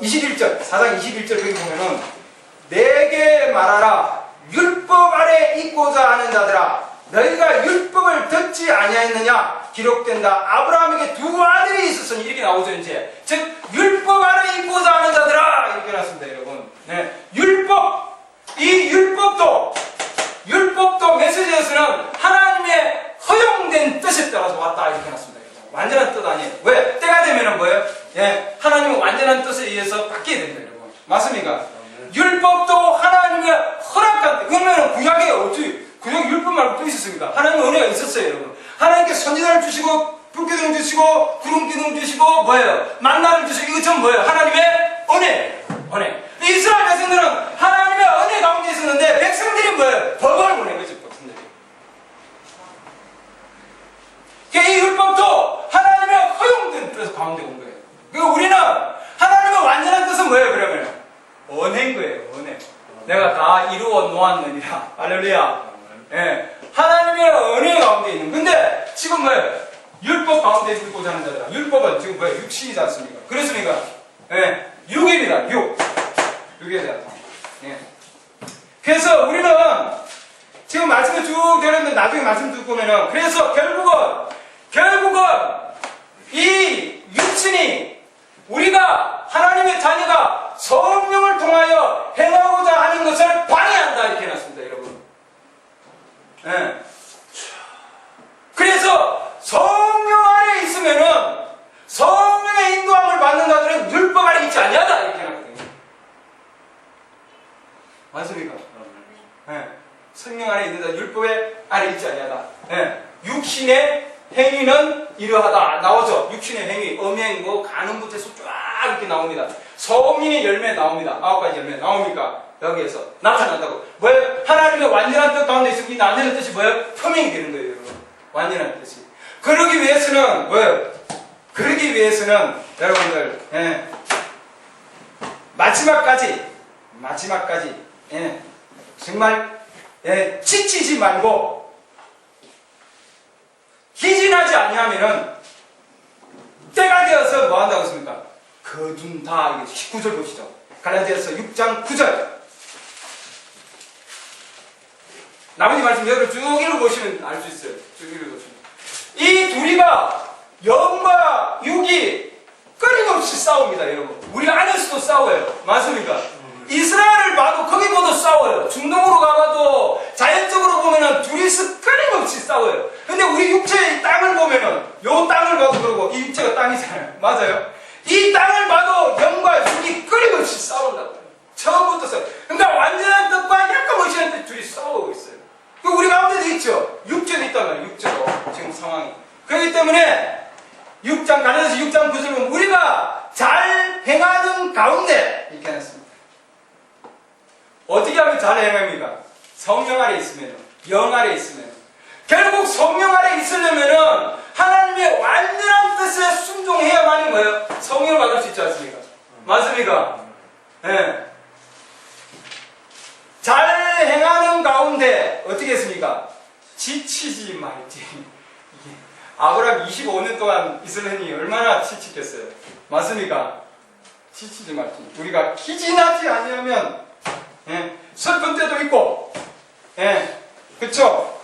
21절, 4장 21절 여기 보면은 내게 말하라, 율법 아래 있고자 하는 자들아, 너희가 율법을 듣지 아니하였느냐? 기록된다. 아브라함에게 두 아들이 있었으니, 이렇게 나오죠. 이제 즉 율법 아래 있고자 하는 자들아, 이렇게 나왔습니다. 여러분, 율법, 이 율법도 메시지에서는 하나님의 허용된 뜻에 따라서 왔다, 이렇게 나왔습니다. 완전한 뜻 아니에요. 왜? 때가 되면은 뭐예요? 하나님의 완전한 뜻에 의해서 바뀌어야 됩니다. 여러분, 맞습니까? 율법도 하나님의 허락한, 그러면 구약에 어찌 구약 율법 말고 또 있었습니까? 하나님의 은혜가 있었어요. 여러분, 하나님께 선지자를 주시고 불기둥 주시고 구름기둥 주시고 뭐예요? 만나를 주시고, 이거 전 뭐예요? 하나님의 은혜. 이스라엘 백성들은 하나님의 은혜 가운데 있었는데 백성들이 뭐예요? 법을 보낸 거죠. 백성들이. 이 율법도 하나님의 허용된 뜻에서 가운데 온 거예요. 그리고 우리는 하나님의 완전한 뜻은 뭐예요? 그러면 은혜인 거예요. 은혜. 내가 다 이루어 놓았느니라. 할렐루야. 하나님의 은혜 가운데 있는. 근데 지금 뭐예요? 율법 가운데 있고자 하는 자들아. 율법은 지금 뭐예요? 육신이지 않습니까? 그렇습니까? 육입니다. 육에 대한. 그래서 우리는 지금 말씀을 쭉 드렸는데 나중에 말씀 듣고 보면은, 그래서 결국은 이 육신이, 우리가 하나님의 자녀가 성령을 통하여 행하고자 하는 것을 방해한다, 이렇게 해놨습니다. 여러분. 그래서 성령 아래 있으면은 성령의 인도함을 받는 자들은 율법 아래 있지 아니하다, 이렇게 해놨거든요. 맞습니까? 성령 아래 있는 자 율법의 아래 있지 아니하다. 육신의 행위는 이러하다 나오죠. 육신의 행위, 음행, 간음부터 해서 쫙 이렇게 나옵니다. 성인의 열매 나옵니다. 9가지 열매 나옵니까? 여기에서 나타난다고. 뭐예요? 하나님의 완전한 뜻 가운데 있으면 이 완전한 뜻이 뭐예요? 표명이 되는 거예요, 여러분. 완전한 뜻이. 그러기 위해서는 뭐예요? 그러기 위해서는 여러분들 마지막까지 정말 지치지 말고 기진하지 아니하면은 때가 되어서 뭐 한다고 했습니까? 거둔다. 19절 보시죠. 갈라디아서 6장 9절. 나머지 말씀 여러분 쭉 읽어보시면 알 수 있어요. 쭉 읽어보시면. 이 둘이가 영과 육이 끊임없이 싸웁니다, 여러분. 우리 안에서도 싸워요. 맞습니까? 이스라엘을 봐도 거기 봐도 싸워요. 중동으로 가봐도 자연적으로 보면은 둘이서 끊임없이 싸워요. 근데 우리 육체의 땅을 보면은 요 땅을 봐도 그러고, 이 육체가 땅이잖아요. 맞아요? 이 땅을 봐도 영과 육이 끊임없이 싸운다고요. 처음부터 싸워요. 그러니까 완전한 뜻과 약간 무시한 뜻 둘이 싸우고 있어요. 우리 가운데도 있죠. 육체도 있단 말이에요. 육체도 지금 상황이. 그렇기 때문에 갈라디아서 6장 9절 보면 우리가 잘 행하는 가운데 이렇게 해놨습니다. 어떻게 하면 잘 행합니까? 성령 아래 있으면, 영 아래 있으면. 결국 성령 아래 있으려면은 하나님의 완전한 뜻에 순종해야만이 뭐예요? 성령을 받을 수 있지 않습니까? 맞습니까? 잘 행하는 가운데 어떻게 했습니까? 지치지 말지. 아브라함 25년 동안 이스라엘이 얼마나 지치겠어요? 맞습니까? 지치지 말지. 우리가 기진하지 아니하면 슬픈 때도 있고, 그쵸?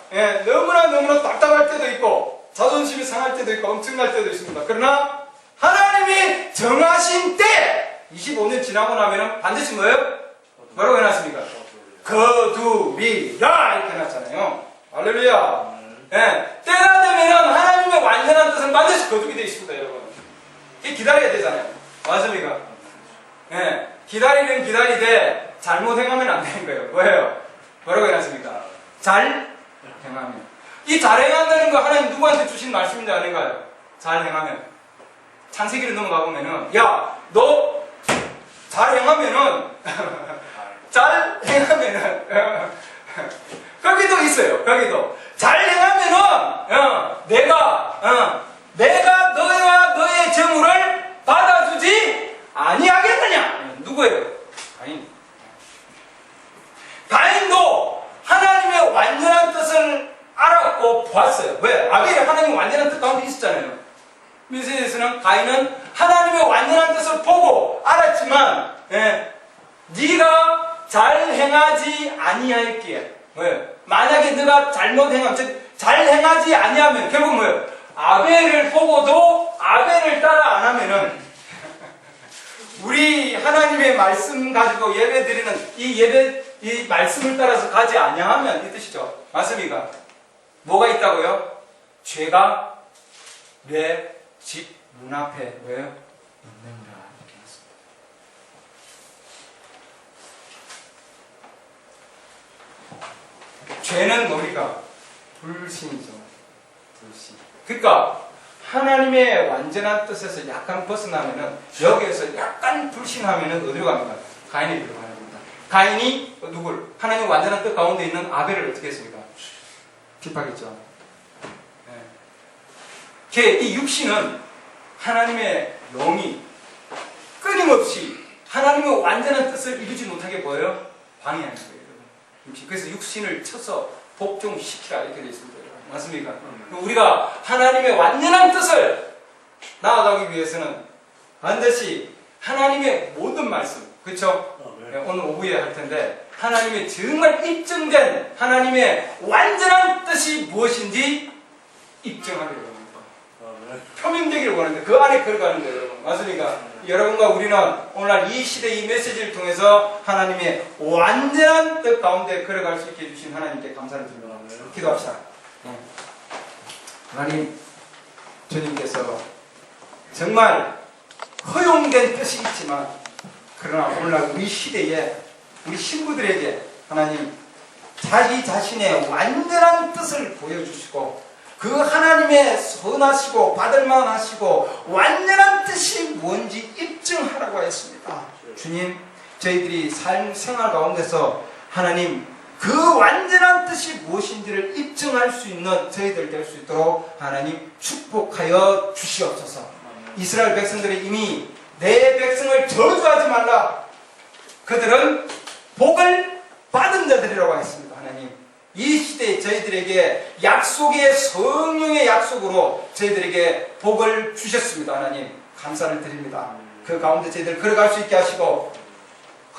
너무나 답답할 때도 있고, 자존심이 상할 때도 있고, 엄청날 때도 있습니다. 그러나 하나님이 정하신 때 25년 지나고 나면은 반드시 뭐예요? 뭐라고 해놨습니까? 거두리라 이렇게 해놨잖아요. 할렐루야. 때가 되면은 하나님의 완전한 뜻은 반드시 거두게 되어 있습니다, 여러분. 기다려야 되잖아요. 맞습니까? 기다리되 잘못 행하면 안 되는 거예요. 뭐예요? 뭐라고 해놨습니까? 잘 행하면. 이 잘 행한다는 거 하나님 누구한테 주신 말씀인지 아닌가요? 잘 행하면. 창세기를 넘어가 보면은, 야, 너 잘 행하면은 잘 행하면은 거기도 있어요. 거기도 잘 행하면은 내가 너와 너의 재물을 받아주지 아니하겠느냐. 누구예요? 가인도 하나님의 완전한 뜻을 알았고 보았어요. 왜? 아벨이 하나님의 완전한 뜻 가운데 있었잖아요. 미세에서는 가인은 하나님의 완전한 뜻을 보고 알았지만 네가 잘 행하지 아니할게. 왜? 만약에 네가 잘못 행하면, 즉 잘 행하지 아니하면 결국 뭐예요? 아벨을 보고도 아벨을 따라 안 하면은 우리 하나님의 말씀 가지고 예배 드리는 이 말씀을 따라서 가지 아니하면 이 뜻이죠. 맞습니까? 뭐가 있다고요? 죄가 내 집 문 앞에 왜요? 있는가 이렇게 했습니다. 죄는 뭡니까? 불신이죠. 불신. 그러니까 하나님의 완전한 뜻에서 약간 벗어나면은 여기에서 약간 불신하면은 어디로 갑니까? 가인에게로 가는 겁니다. 가인이 누굴? 하나님의 완전한 뜻 가운데 있는 아벨을 어떻게 했습니까? 핍박했죠. 이 육신은 하나님의 영이 끊임없이 하나님의 완전한 뜻을 이루지 못하게 보여요? 방해하는 거예요. 그래서 육신을 쳐서 복종시키라 이렇게 되어 있습니다. 맞습니까? 우리가 하나님의 완전한 뜻을 나아가기 위해서는 반드시 하나님의 모든 말씀, 그렇죠? 오늘 오후에 할 텐데 하나님의 정말 입증된 하나님의 완전한 뜻이 무엇인지 입증하려고 합니다. 표명되기를 원하는데 그 안에 걸어가는 거예요, 여러분. 맞습니까? 여러분과 우리는 오늘날 이 시대 이 메시지를 통해서 하나님의 완전한 뜻 가운데 걸어갈 수 있게 해주신 하나님께 감사를 드립니다. 기도합시다. 하나님, 주님께서 정말 허용된 뜻이 있지만 그러나 오늘날 우리 시대에 우리 신부들에게 하나님 자기 자신의 완전한 뜻을 보여주시고 그 하나님의 선하시고 받을만 하시고 완전한 뜻이 뭔지 입증하라고 하였습니다. 주님, 저희들이 삶 생활 가운데서 하나님 그 완전한 뜻이 무엇인지를 입증할 수 있는 저희들 될 수 있도록 하나님 축복하여 주시옵소서. 이스라엘 백성들이 이미 내 백성을 저주하지 말라. 그들은 복을 받은 자들이라고 했습니다. 하나님, 이 시대에 저희들에게 약속의 성령의 약속으로 저희들에게 복을 주셨습니다. 하나님, 감사를 드립니다. 그 가운데 저희들 걸어갈 수 있게 하시고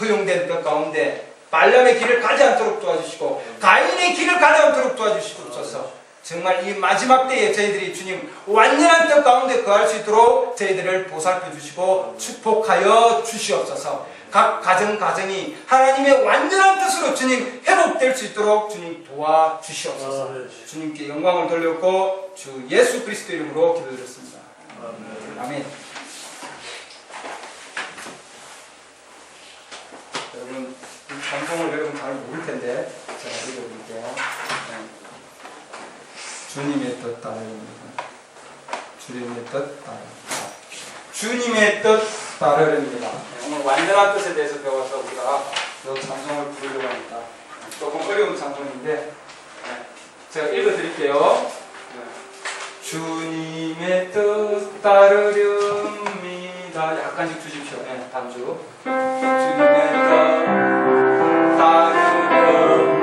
허용된 것 가운데 발람의 길을 가지 않도록 도와주시고 가인의 길을 가지 않도록 도와주시옵소서. 정말 이 마지막 때에 저희들이 주님 완전한 뜻 가운데 거할 수 있도록 저희들을 보살펴 주시고 축복하여 주시옵소서. 각 가정이 하나님의 완전한 뜻으로 주님 회복될 수 있도록 주님 도와주시옵소서. 주님께 영광을 돌렸고 주 예수 그리스도 이름으로 기도드렸습니다. 아멘. 여러분, 이 방송을 여러분 잘 모를 텐데 제가 읽어드릴게요. 주님의 뜻 따르렵니다. 주님의 뜻 따르렵니다. 주님의 뜻 따르렵니다. 오늘 완전한 뜻에 대해서 배워서 우리가 이 찬송을 부르려고 합니다. 조금 어려운 찬송인데 제가 읽어드릴게요. 주님의 뜻 따르렵니다. 약간씩 주십시오. 반주. 주님의 뜻 따르렵니다.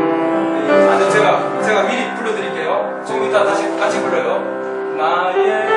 제가 미리 불러드릴게요. 좀 이따 다시 같이 불러요. 나의